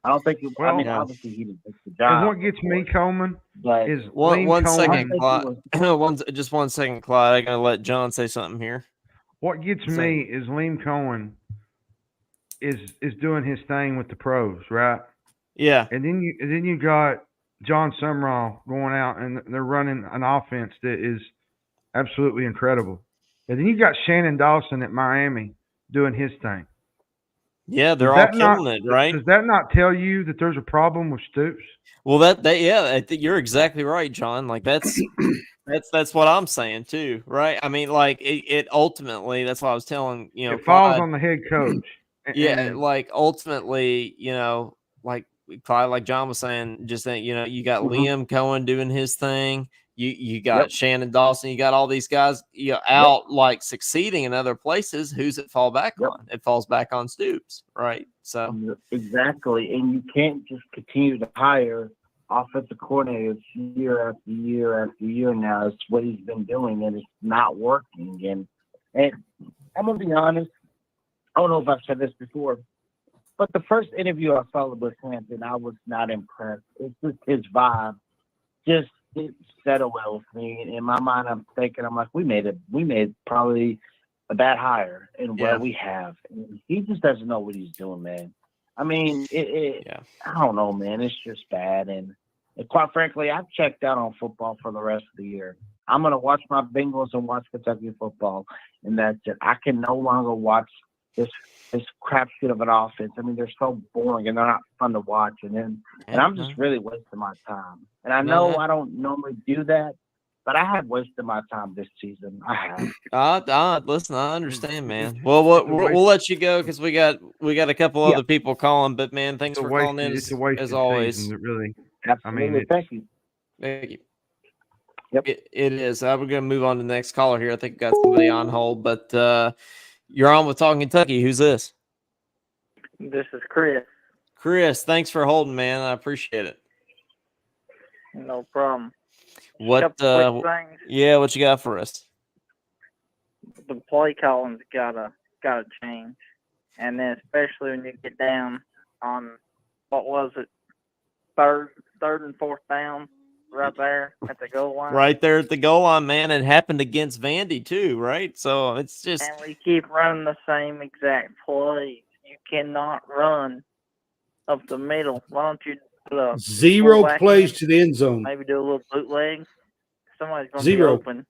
I don't think it. Obviously he didn't take the job. And what gets me, Coleman, is one second, Clyde. Just 1 second, Clyde. I gotta let John say something here. What gets me is Liam Cohen is doing his thing with the pros, right? Yeah. And then you got John Summerall going out and they're running an offense that is absolutely incredible. And then you got Shannon Dawson at Miami doing his thing. Yeah, they're all killing it, right? Does that not tell you that there's a problem with Stoops? Well, I think you're exactly right, John. Like that's what I'm saying too, right? I mean, like it ultimately, that's what I was telling it falls on the head coach. Ultimately, Clyde, like John was saying, just that you got Liam Cohen doing his thing. You got Shannon Dawson. You got all these guys out succeeding in other places. Who's it fall back on? It falls back on Stoops, right? So exactly, and you can't just continue to hire offensive coordinators year after year after year. Now it's what he's been doing, and it's not working. And I'm gonna be honest. I don't know if I've said this before, but the first interview I saw with Hampton, I was not impressed. It's just his vibe. Just it settled well with me. In my mind, I'm thinking, we made probably a bad hire in what we have. And he just doesn't know what he's doing, man. I mean, I don't know, man. It's just bad. And quite frankly, I've checked out on football for the rest of the year. I'm going to watch my Bengals and watch Kentucky football, and that's it. I can no longer watch this crapshoot of an offense. I mean, they're so boring and they're not fun to watch. And I'm just really wasting my time. And I know I don't normally do that, but I have wasted my time this season. I have. Listen, I understand, man. Well, we'll let you go because we got a couple other people calling. But man, thanks for calling in as always. Season, really. Absolutely. Thank you. Thank you. Yep. It is. We're going to move on to the next caller here. I think we got somebody on hold, but you're on with Talkin Kentucky. Who's this? This is Chris. Chris, thanks for holding, man. I appreciate it. No problem. What you got for us? The play calling's gotta change. And then especially when you get down on what was it? Third and fourth down right there at the goal line. Right there at the goal line, man. It happened against Vandy too, right? So it's just and we keep running the same exact plays. You cannot run up the middle. Why don't you do zero plays to the end zone? Maybe do a little bootleg. Somebody's going to be Zero. open.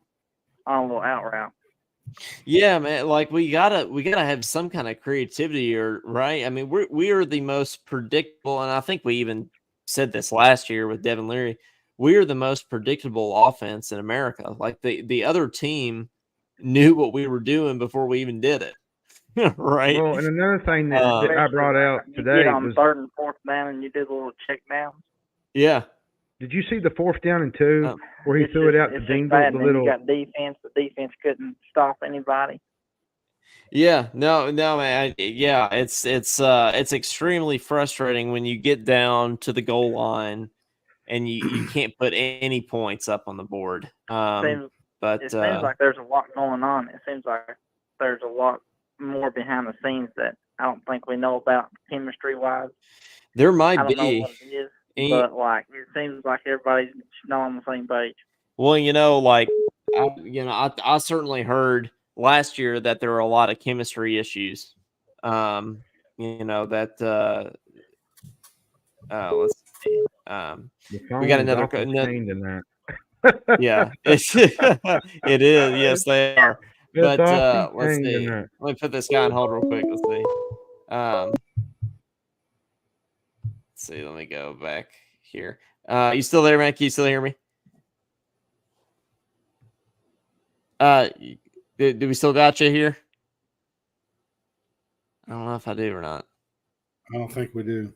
on a little out route. Yeah, man. Like we gotta have some kind of creativity, or right? I mean, we are the most predictable, and I think we even said this last year with Devin Leary. We are the most predictable offense in America. Like the other team knew what we were doing before we even did it. Right? Well, and another thing that I Especially brought out when you today get on was, third and fourth down and you do the little check downs. Yeah. did you see the 4th down and 2 Um, where he It's threw it just- out to it's just Dingle? bad. The And then little you got defense. The defense couldn't stop anybody. Yeah, no, man. Yeah, it's extremely frustrating when you get down to the goal line and you can't put any points up on the board. Seems But it seems like there's a lot going on. It seems like there's a lot more behind the scenes that I don't think we know about chemistry wise. there I might don't know be. what it is, And- but like it seems like everybody's not on the same page. Well, like I certainly heard last year that there were a lot of chemistry issues. That let's see. the We phone got is another awful chained in that. yeah, it's it is. Yes, they are. It's But awful let's chained in see. that. Let me put this guy on hold real quick. Let's see. Let's see. Let me go back here. You still there, man? Can you still hear me? Do we still got you here? I don't know if I do or not. I don't think we do.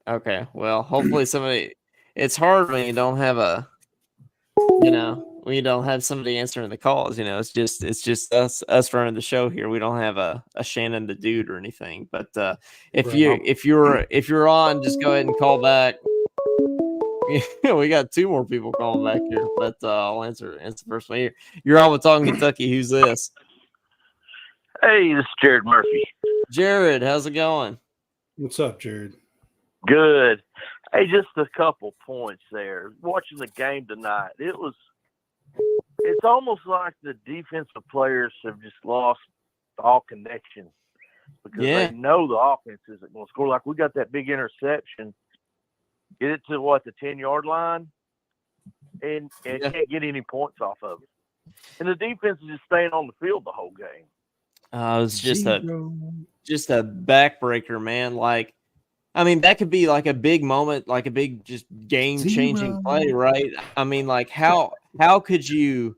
Okay. Well, hopefully somebody. It's hard when you don't have when you don't have somebody answering the calls. It's just us running the show here. We don't have a Shannon the dude or anything. But if you're on, just go ahead and call back. We got 2 more people calling back here, but I'll answer first one here. You're on with Talkin Kentucky. Who's this? Hey, this is Jared Murphy. Jared, how's it going? What's up, Jared? Good. Hey, just a couple points there. Watching the game tonight, it's almost like the defensive players have just lost all connection because they know the offense isn't going to score. Like we got that big interception, get it to the 10-yard line, and can't get any points off of it. And the defense is just staying on the field the whole game. It's just a backbreaker, man. Like, I mean, that could be like a big moment, like a big just game-changing play, right? I mean, like how could you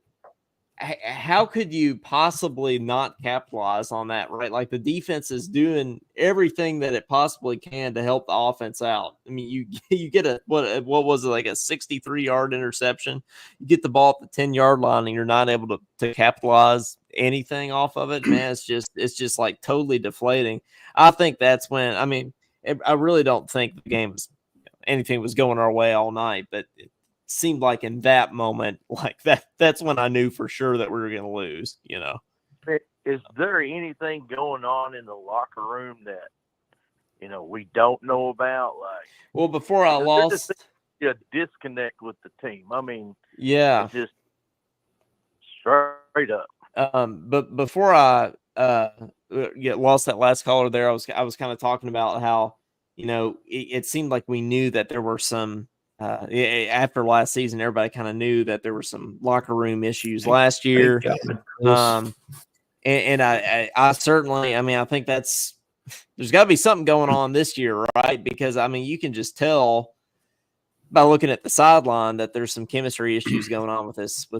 possibly not capitalize on that, right? Like the defense is doing everything that it possibly can to help the offense out. I mean, you get what was it, like a 63-yard interception? You get the ball at the 10-yard line and you're not able to capitalize anything off of it. Man, it's just like totally deflating. I think that's when, I mean, I really don't think the game anything was going our way all night, but it seemed like in that moment, like that's when I knew for sure that we were going to lose, Is there anything going on in the locker room that, we don't know about? Like, well, before I lost, a disconnect with the team. I mean, yeah, it's just straight up. But before I lost that last caller there, I was kind of talking about how it seemed like we knew that there were some after last season, everybody kind of knew that there were some locker room issues last year. And I certainly, I mean, I think there's got to be something going on this year, right? Because I mean, you can just tell by looking at the sideline that there's some chemistry issues going on with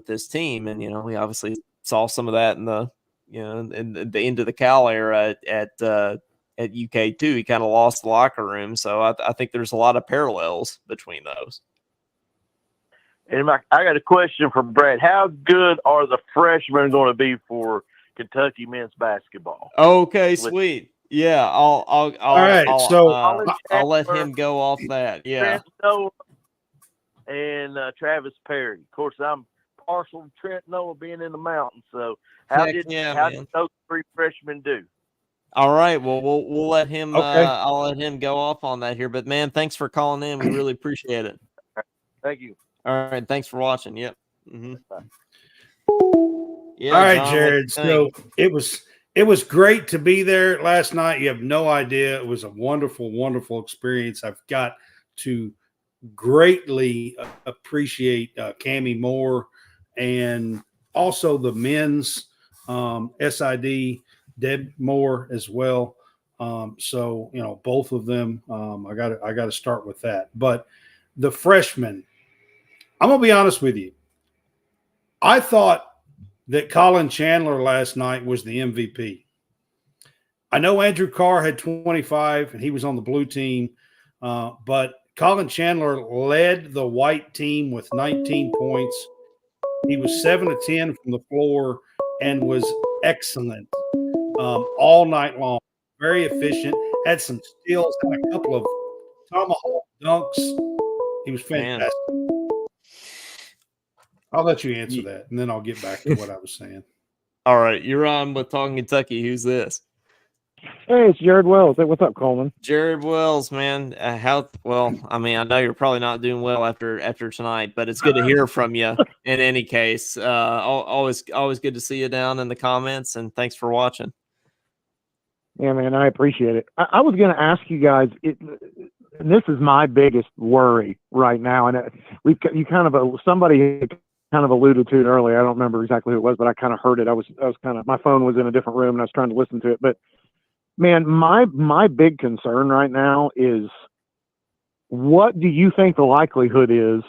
this team, and we obviously saw some of that in the in the end of the Cal era at UK too. He kind of lost the locker room, so I think there's a lot of parallels between those. And I got a question for Brad. How good are the freshmen going to be for Kentucky men's basketball? Okay, sweet. Yeah, I'll let him go off that. Yeah. Trent Noah and Travis Perry. Of course, I'm partial to Trent Noah being in the mountains. So how did those 3 freshmen do? All right. Well, we'll let him. Okay. I'll let him go off on that here. But man, thanks for calling in. We really appreciate it. Thank you. All right. Thanks for watching. Yep. Mm-hmm. Yeah. All right, John, Jared. So it was great to be there last night. You have no idea. It was a wonderful, wonderful experience. I've got to greatly appreciate Cammie Moore and also the men's SID, Deb Moore as well. So both of them. I got to start with that. But the freshmen, I'm gonna be honest with you. I thought that Colin Chandler last night was the MVP. I know Andrew Carr had 25 and he was on the blue team, but Colin Chandler led the white team with 19 points. He was 7 of 10 from the floor and was excellent all night long. Very efficient. Had some steals, had a couple of tomahawk dunks. He was fantastic. Man. I'll let you answer that, and then I'll get back to what I was saying. All right, you're on with Talkin Kentucky. Who's this? Hey, it's Jared Wells. Hey, what's up, Coleman? Jared Wells, man. I mean, I know you're probably not doing well after tonight, but it's good to hear from you. In any case, always good to see you down in the comments, and thanks for watching. Yeah, man, I appreciate it. I was going to ask you guys. And this is my biggest worry right now, and somebody kind of alluded to it earlier. I don't remember exactly who it was, but I kind of heard it. I was kind of, my phone was in a different room and I was trying to listen to it. But man, my big concern right now is, what do you think the likelihood is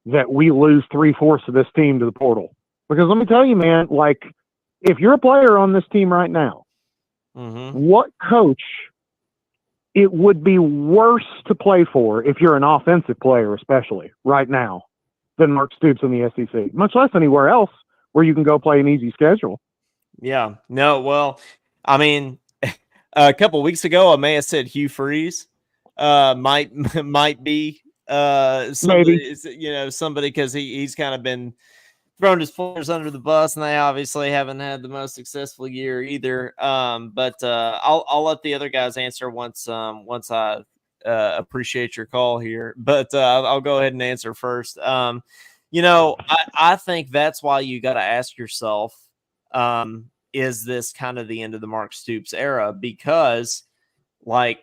that we lose 3/4 of this team to the portal? Because let me tell you, man, like, if you're a player on this team right now, what coach it would be worse to play for, if you're an offensive player, especially right now, than Mark Stoops in the SEC, much less anywhere else where you can go play an easy schedule. Yeah, no, well, I mean, a couple of weeks ago, I may have said Hugh Freeze might be somebody, somebody, because he's kind of been thrown his players under the bus, and they obviously haven't had the most successful year either. But I'll let the other guys answer once I appreciate your call here. But I'll go ahead and answer first. I think that's why you got to ask yourself, is this kind of the end of the Mark Stoops era? Because, like,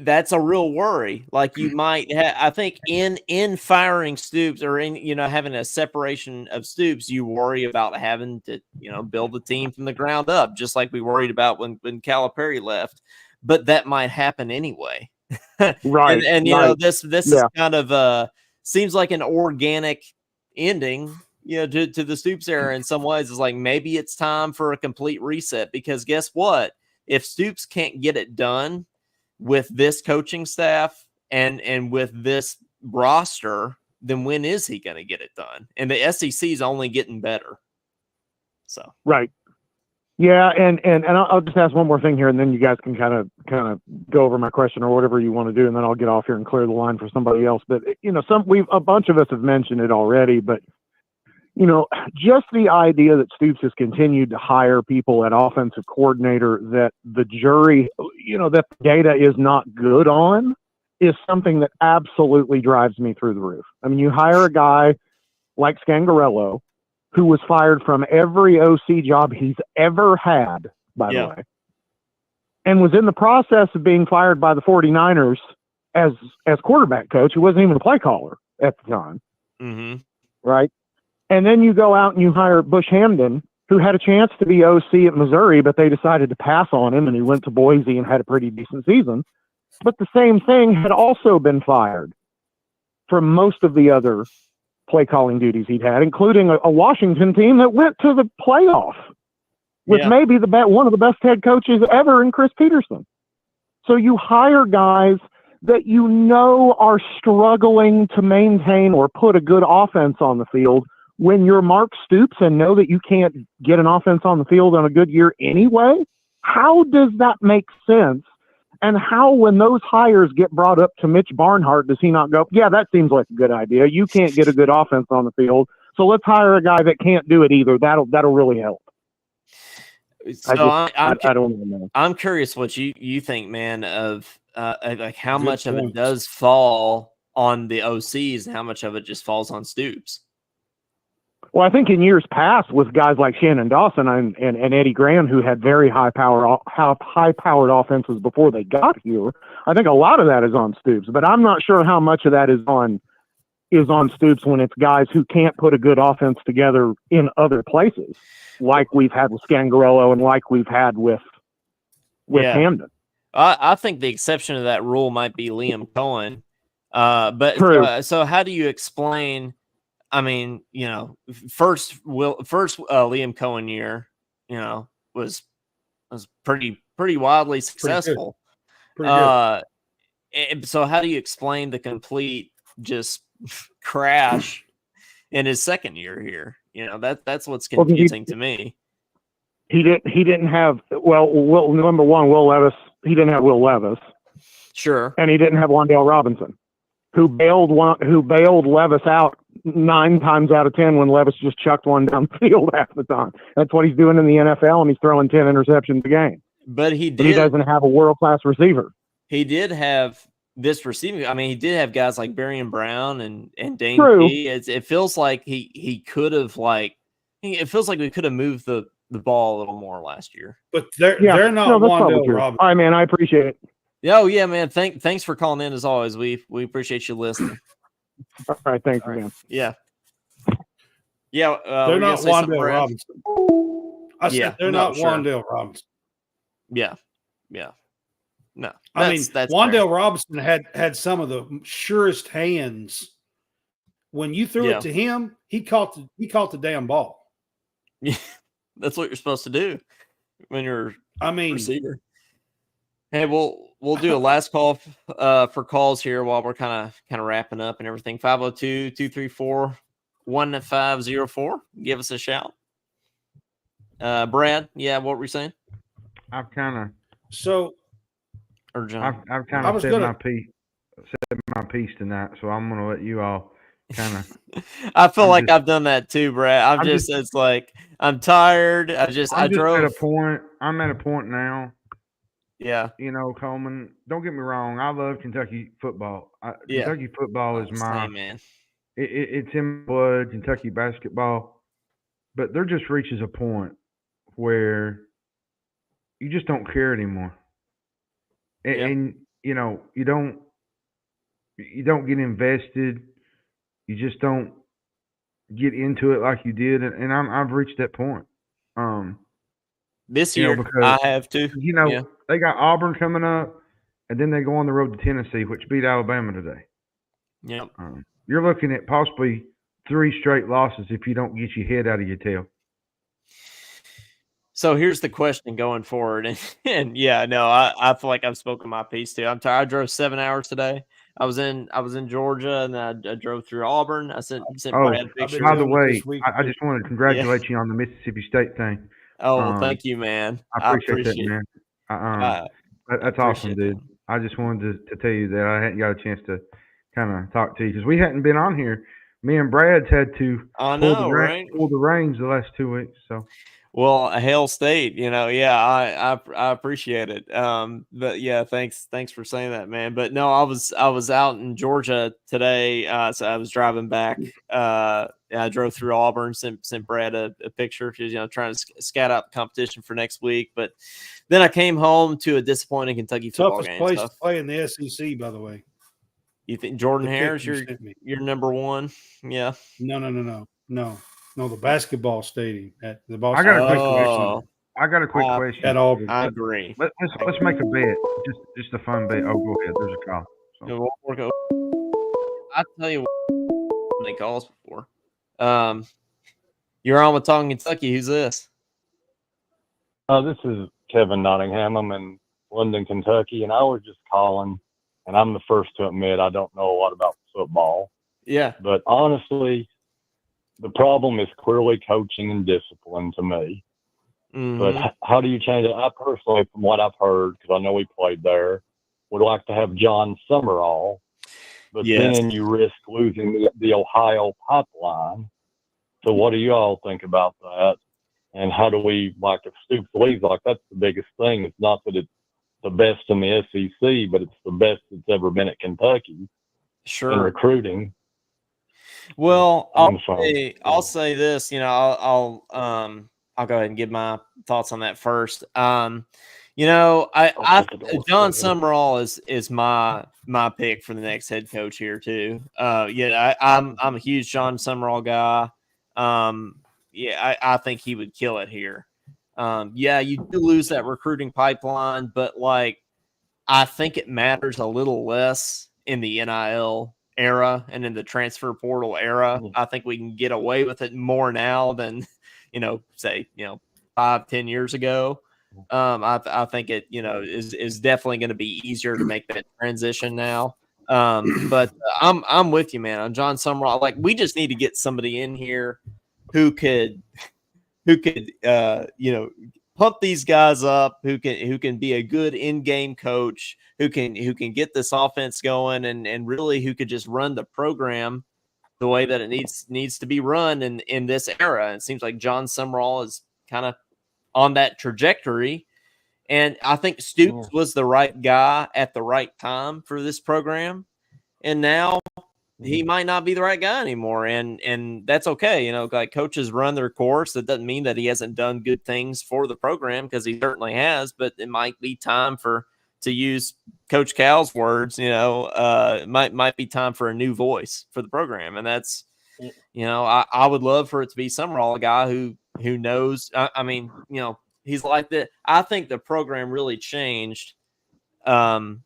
that's a real worry. Like, you might I think in firing Stoops, or in having a separation of Stoops, you worry about having to build the team from the ground up, just like we worried about when Calipari left. But that might happen anyway. Right. and right. this is kind of seems like an organic ending to the Stoops era in some ways. Is like, maybe it's time for a complete reset, because guess what? If Stoops can't get it done with this coaching staff and with this roster, then when is he going to get it done? And the SEC is only getting better. So right. Yeah, and I'll just ask one more thing here, and then you guys can kind of go over my question or whatever you want to do, and then I'll get off here and clear the line for somebody else. But a bunch of us have mentioned it already, but just the idea that Stoops has continued to hire people at offensive coordinator that the jury, that the data is not good on, is something that absolutely drives me through the roof. I mean, you hire a guy like Scangarello, who was fired from every OC job he's ever had, by the way, and was in the process of being fired by the 49ers as quarterback coach, who wasn't even a play caller at the time. Mm-hmm. Right? And then you go out and you hire Bush Hamden, who had a chance to be OC at Missouri, but they decided to pass on him, and he went to Boise and had a pretty decent season. But the same thing had also been fired from most of the other play calling duties he'd had, including a Washington team that went to the playoff with maybe one of the best head coaches ever in Chris Peterson. So you hire guys that are struggling to maintain or put a good offense on the field when you're Mark Stoops and know that you can't get an offense on the field on a good year anyway. How does that make sense? And how, when those hires get brought up to Mitch Barnhart, does he not go, yeah, that seems like a good idea. You can't get a good offense on the field, so let's hire a guy that can't do it either. That'll really help. So I don't know. I'm curious what you think, man, of like how much of it does fall on the OCs and how much of it just falls on Stoops. Well, I think in years past, with guys like Shannon Dawson and Eddie Graham, who had very high-powered offenses before they got here, I think a lot of that is on Stoops. But I'm not sure how much of that is on is on Stoops when it's guys who can't put a good offense together in other places, like we've had with Scangarello and like we've had with Hamden. I think the exception to that rule might be Liam Cohen. But True. so how do you explain? I mean, first Liam Cohen year, was pretty wildly successful. Pretty good. So how do you explain the complete just crash in his second year here? That's what's confusing to me. He didn't have number one, Will Levis. He didn't have Will Levis. Sure. And he didn't have Wandale Robinson, who bailed Levis out 9 times out of 10 when Levis just chucked one downfield half the time. That's what he's doing in the NFL, and he's throwing 10 interceptions a game. But he doesn't have a world-class receiver. He did have this receiving. I mean, he did have guys like Berrien Brown and Dane True. Key. It feels like he could have it feels like we could have moved the ball a little more last year. But they're not Wandale Robinson. All right, man, I appreciate it. Oh yeah, man. Thanks for calling in as always. We appreciate you listening. All right, thanks again. Yeah. They're not Wandale Robinson. I said they're not Wandale Robinson. Yeah. No, I mean, Wandale Robinson had some of the surest hands. When you threw it to him, he caught the damn ball. Yeah, that's what you're supposed to do when you're receiver. Hey, we'll do a last call for calls here while we're kind of wrapping up and everything. 502-234-1504. Give us a shout. Brad, what were we saying? I've kind of said my piece tonight, so I'm gonna let you all kind of. I feel like I've done that too, Brad. It's like I'm tired. I drove at a point. I'm at a point now. Yeah. Coleman, don't get me wrong. I love Kentucky football. Kentucky football is my man. It's in my blood. Kentucky basketball, but there just reaches a point where you just don't care anymore, and you don't get invested. You just don't get into it like you did, and I've reached that point. This year, because I have to. They got Auburn coming up, and then they go on the road to Tennessee, which beat Alabama today. Yep. You're looking at possibly 3 straight losses if you don't get your head out of your tail. So here's the question going forward, I feel like I've spoken my piece too. I'm tired. I drove 7 hours today. I was in Georgia, and then I drove through Auburn. I sent Brad pictures. By the way, I just wanted to congratulate you on the Mississippi State thing. Oh, thank you, man. I appreciate that, man. That's awesome, dude. I just wanted to tell you that I hadn't got a chance to kind of talk to you because we hadn't been on here. Me and Brad's had to pull the reins the last 2 weeks. So, well, Hail State, I appreciate it. But yeah, thanks for saying that, man. But no, I was out in Georgia today, so I was driving back. I drove through Auburn, sent Brad a picture, because trying to scout out the competition for next week. But then I came home to a disappointing Kentucky football game. Toughest place to play in the SEC, by the way. You think Jordan Hare's your number one? Yeah. No. The basketball stadium at the Boston. I got a quick question. At Auburn. I agree. Let's make a bet. Just a fun bet. Oh, go ahead. There's a call. So. I'll tell you what, many calls before. You're on with Talkin Kentucky. Who's this? This is Kevin Nottingham. I'm in London, Kentucky, and I was just calling, and I'm the first to admit I don't know a lot about football. Yeah. But honestly, the problem is clearly coaching and discipline to me. Mm-hmm. But how do you change it? I personally, from what I've heard, because I know he played there, would like to have John Summerall. But then you risk losing the Ohio pipeline. So what do you all think about that? And how do we, if Stoops leaves, that's the biggest thing. It's not that it's the best in the SEC, but it's the best that's ever been at Kentucky in recruiting. Well, I'll say this. I'll go ahead and give my thoughts on that first. John Summerall is my pick for the next head coach here too. I'm a huge John Summerall guy. I think he would kill it here. You do lose that recruiting pipeline, but I think it matters a little less in the NIL era and in the transfer portal era. I think we can get away with it more now than, say, 5-10 years ago. I think it, is definitely going to be easier to make that transition now. But I'm with you, man, on John Summerall. We just need to get somebody in here who could pump these guys up, who can be a good in-game coach, who can get this offense going, and really who could just run the program the way that it needs to be run in this era. It seems like John Summerall is kind of on that trajectory, and I think Stoops was the right guy at the right time for this program, and now he might not be the right guy anymore, and that's okay. Coaches run their course. That doesn't mean that he hasn't done good things for the program, because he certainly has, but it might be time to use Coach Cal's words, it might be time for a new voice for the program. And that's, I would love for it to be Summerall, a guy who knows, he's like that. I think the program really changed. Honestly,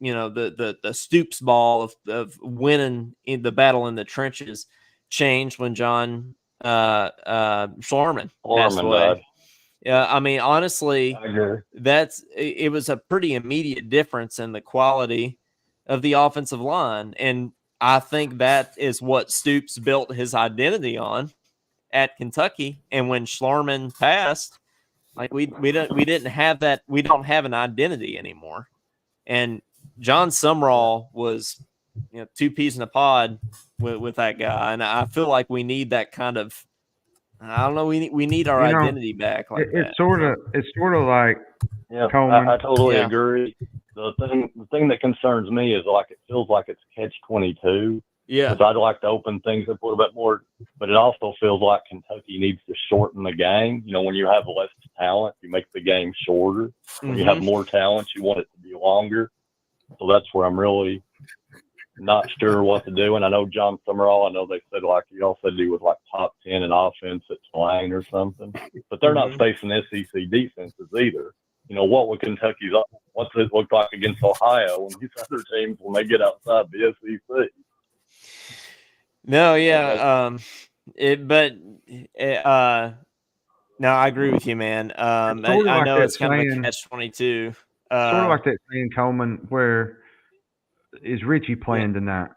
the Stoops ball of winning in the battle in the trenches changed when John Schlarman passed away. Yeah, honestly, it was a pretty immediate difference in the quality of the offensive line, and I think that is what Stoops built his identity on at Kentucky. And when Schlarman passed, we didn't have that. We don't have an identity anymore. And John Summerall was, two peas in a pod with that guy, and I feel like we need that kind of. I don't know. We need our identity back. It's sort of like. Yeah, I totally agree. The thing that concerns me is it feels like it's catch-22. Yeah, because I'd like to open things up a little bit more, but it also feels like Kentucky needs to shorten the game. When you have less talent, you make the game shorter. When you have more talent, you want it to be longer. So that's where I'm really not sure what to do. And I know John Summerall, I know they said he also do with top 10 in offense at Tulane or something, but they're not facing SEC defenses either. What would what's it look like against Ohio and these other teams when they get outside the SEC? No, yeah. No, I agree with you, man. I know it's kind of a catch-22. Sort of like that saying, Coleman, where is Richie playing tonight?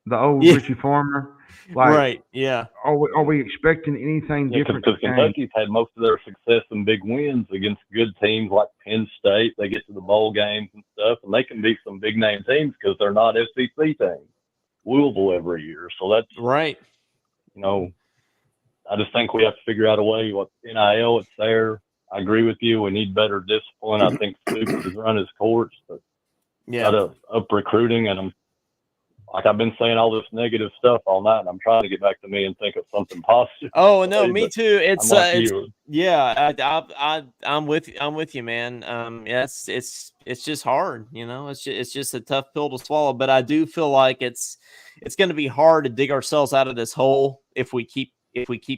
The old Richie Farmer? Right, yeah. Are we expecting anything different? Because Kentucky's had most of their success and big wins against good teams like Penn State. They get to the bowl games and stuff, and they can beat some big-name teams because they're not SEC teams. Louisville every year. So that's right. I just think we have to figure out a way. What NIL, it's there. I agree with you. We need better discipline. I think Stoops has run his course, but got to up recruiting. And I've been saying all this negative stuff all night, and I'm trying to get back to me and think of something positive. Oh no, me too. It's yeah. I'm with you, man. It's just hard, It's just a tough pill to swallow. But I do feel like it's going to be hard to dig ourselves out of this hole if we keep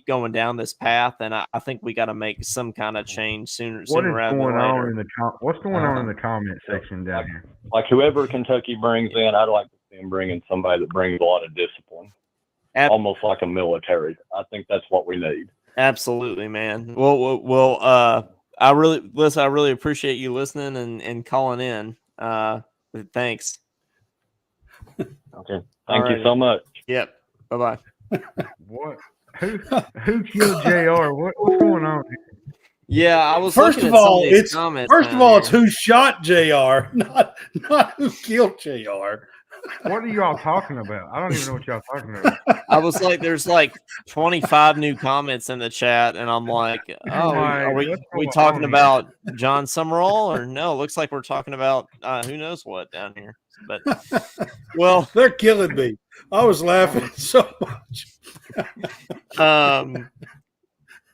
going down this path. And I think we got to make some kind of change sooner rather than later. What's going on in the comment section down here? Whoever Kentucky brings in, I'd like to see him bring in somebody that brings a lot of discipline. Almost like a military. I think that's what we need. Absolutely, man. Well, I really appreciate you listening and calling in. Thanks. Okay. Thank you so much. Yep. Bye-bye. What? Who killed JR? What's going on here? Yeah, I was First of all, it's who shot JR, not who killed JR. What are y'all talking about? I don't even know what y'all talking about. I was like, there's 25 new comments in the chat, and I'm like, are we talking about John Summerall or no? Looks like we're talking about who knows what down here. But well, they're killing me. I was laughing so much.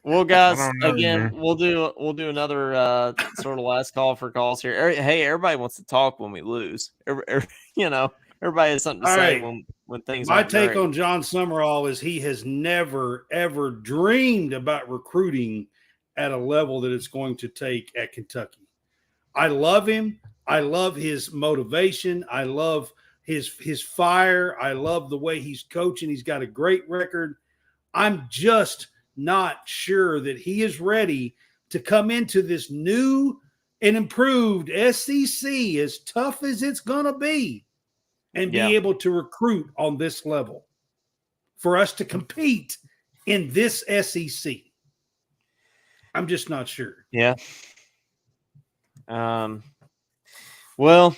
Well, I guys, don't know, again, man. we'll do another sort of last call for calls here. Hey, everybody wants to talk when we lose. Everybody has something to All say right. when things My aren't take great. on John Summerall is he has never, ever dreamed about recruiting at a level that it's going to take at Kentucky. I love him. I love his motivation. I love his fire. I love the way he's coaching. He's got a great record. I'm just not sure that he is ready to come into this new and improved SEC, as tough as it's going to be, and Yeah. be able to recruit on this level for us to compete in this SEC. I'm just not sure. Yeah. Well,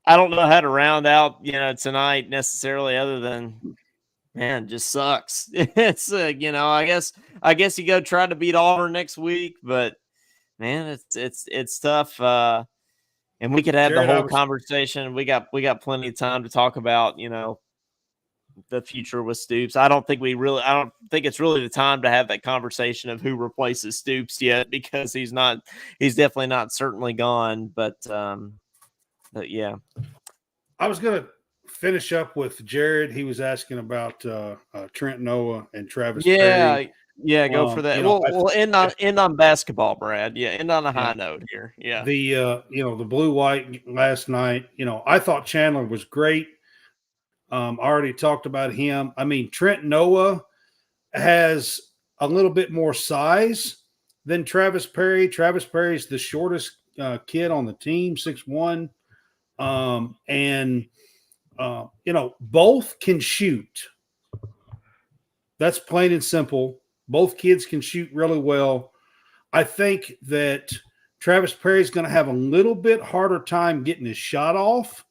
I don't know how to round out, tonight necessarily, other than, man, just sucks. It's I guess you go try to beat Auburn next week, but man, it's tough. And we could have the Jared, whole conversation. We got plenty of time to talk about, the future with Stoops. I don't think it's really the time to have that conversation of who replaces Stoops yet, because he's definitely not certainly gone. But yeah. I was going to finish up with Jared. He was asking about Trent Noah and Travis Perry. Yeah, go for that. We'll end on basketball, Brad. Yeah, end on a high note here. Yeah. The blue white last night, I thought Chandler was great. I already talked about him. I mean, Trent Noah has a little bit more size than Travis Perry. Travis Perry is the shortest kid on the team, 6'1". Both can shoot. That's plain and simple. Both kids can shoot really well. I think that Travis Perry is going to have a little bit harder time getting his shot off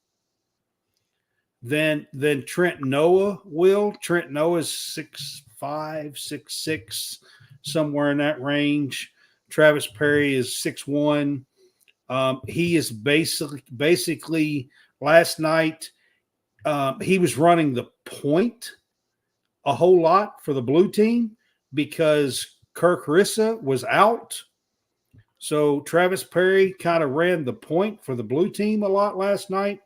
than Trent Noah will. Trent Noah is 6'5", 6'6", somewhere in that range. Travis Perry is 6'1". He is basically last night, he was running the point a whole lot for the blue team because Kirk Rissa was out. So Travis Perry kind of ran the point for the blue team a lot last night.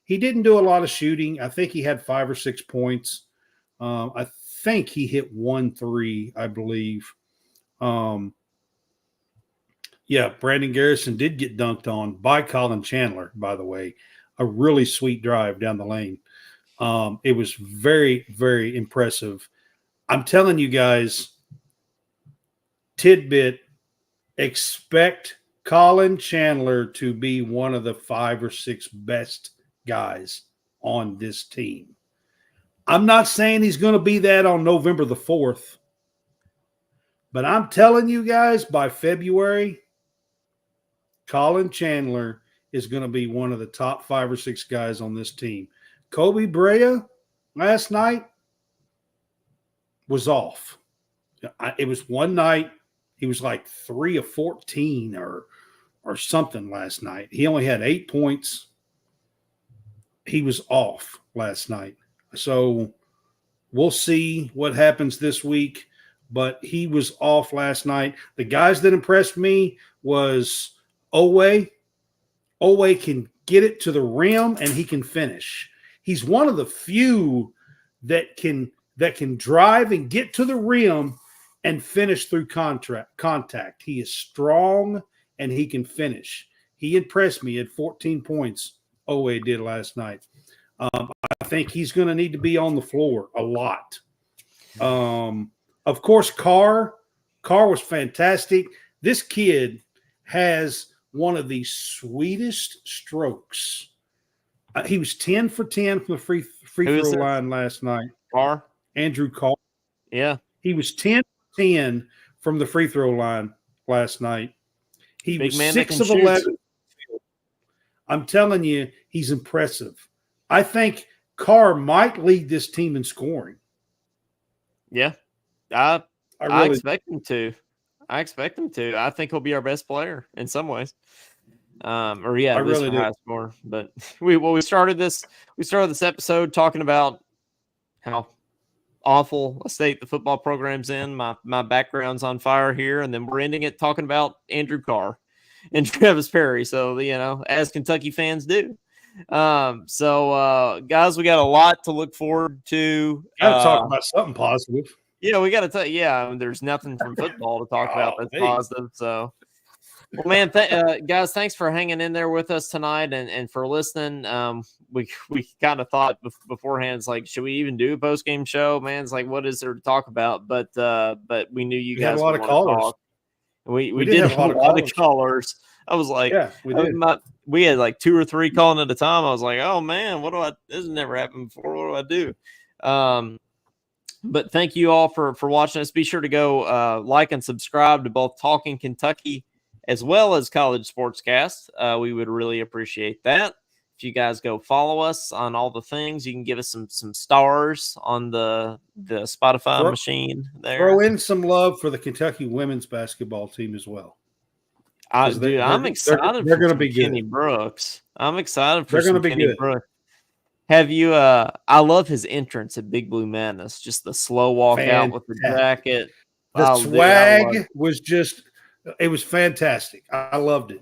He didn't do a lot of shooting. I think he had 5 or 6 points. I think he hit 1 3, I believe. Brandon Garrison did get dunked on by Colin Chandler, by the way. A really sweet drive down the lane. It was very, very impressive. I'm telling you guys, tidbit, expect Colin Chandler to be one of the 5 or 6 best guys on this team. I'm not saying he's going to be that on November the 4th, but I'm telling you guys, by February, Colin Chandler is going to be one of the top 5 or 6 guys on this team. Kobe Brea last night was off. It was one night. He was like 3 of 14 or something last night. He only had 8 points. He was off last night. So we'll see what happens this week, but he was off last night. The guys that impressed me was Owe. Owe can get it to the rim and he can finish. He's one of the few that can drive and get to the rim and finish through contact. He is strong and he can finish. He impressed me at 14 points. Owe did last night. I think he's going to need to be on the floor a lot. Of course, Carr was fantastic. This kid has one of the sweetest strokes. He was 10 for 10 from the free throw line last night. Carr? Andrew Carr. Yeah. He was 10 for 10 from the free throw line last night. He was 6 of 11. I'm telling you, he's impressive. I think Carr might lead this team in scoring. Yeah. I expect him to. I think he'll be our best player in some ways. I really do. Score. But we started this episode talking about how awful state the football program's in. My background's on fire here, and then we're ending it talking about Andrew Carr and Travis Perry. So, as Kentucky fans do. Guys, we got a lot to look forward to. Got to talk about something positive. Yeah, we got to tell you. Yeah, there's nothing from football to talk about that's positive. So, well, man, guys, thanks for hanging in there with us tonight and for listening. We kind of thought beforehand, it's like, should we even do a post game show? Man, it's like, what is there to talk about? But we knew you guys had a lot of would callers. talk. We did have a lot of callers. I was like, yeah, we did. We had like 2 or 3 calling at a time. I was like, oh man, this has never happened before. What do I do? But thank you all for watching us. Be sure to go like and subscribe to both Talkin Kentucky as well as College SportsCast. We would really appreciate that. If you guys go follow us on all the things, you can give us some stars on the Spotify machine there. Throw in some love for the Kentucky women's basketball team as well. I'm excited. They're going to be Kenny Brooks. I'm excited for some Kenny Brooks. Have you? I love his entrance at Big Blue Madness. Just the slow walk out with the jacket. The swag was it was fantastic. I loved it.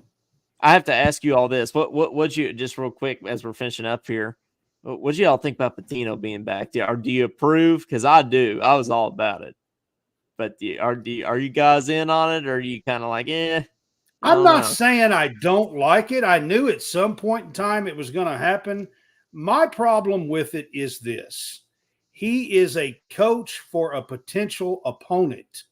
I have to ask you all this. What'd you, just real quick as we're finishing up here, what'd you all think about Patino being back? Do you approve? Because I do. I was all about it. But are you guys in on it, or are you kind of like, I'm not saying I don't like it. I knew at some point in time it was going to happen. My problem with it is this. He is a coach for a potential opponent.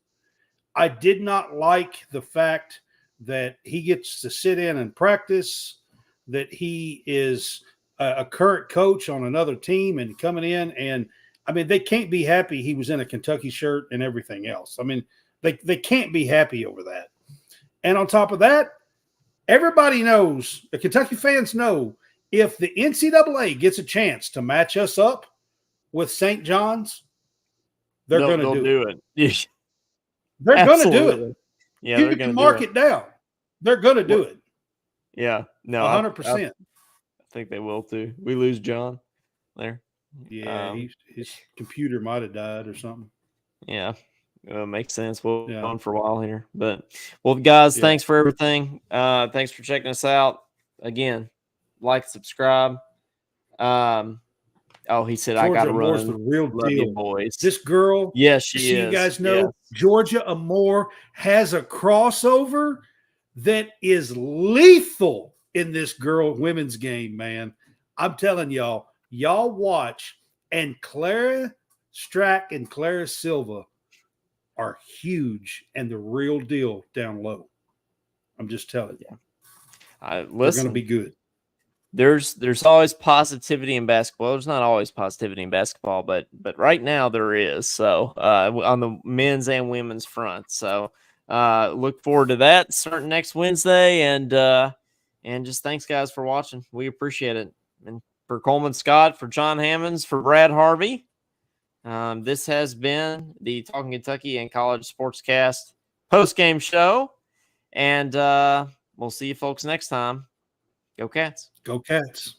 I did not like the fact that he gets to sit in and practice, that he is a current coach on another team and coming in. And, they can't be happy he was in a Kentucky shirt and everything else. They can't be happy over that. And on top of that, everybody knows, the Kentucky fans know, if the NCAA gets a chance to match us up with St. John's, they're going to do it. They're going to do it. Yeah, you can mark it down. They're going to do it. Yeah, no, 100%. I think they will too. We lose John there. Yeah, his computer might have died or something. Yeah, makes sense. We'll go on for a while here, but guys, thanks for everything. Thanks for checking us out again. Like, subscribe. He said, Georgia I got to run. Moore's the real deal, boys. This girl, yes, she is. You guys know, Georgia Moore has a crossover that is lethal in this women's game, man. I'm telling y'all watch. And Clara Strack and Clara Silva are huge and the real deal down low. I'm just telling you. They're going to be good. There's always positivity in basketball. There's not always positivity in basketball, but right now there is. So on the men's and women's front. So look forward to that starting next Wednesday. And just thanks, guys, for watching. We appreciate it. And for Coleman Scott, for John Hammonds, for Brad Harvey, this has been the Talkin Kentucky and College SportsCast post-game show. And we'll see you folks next time. Go Cats. Go Cats.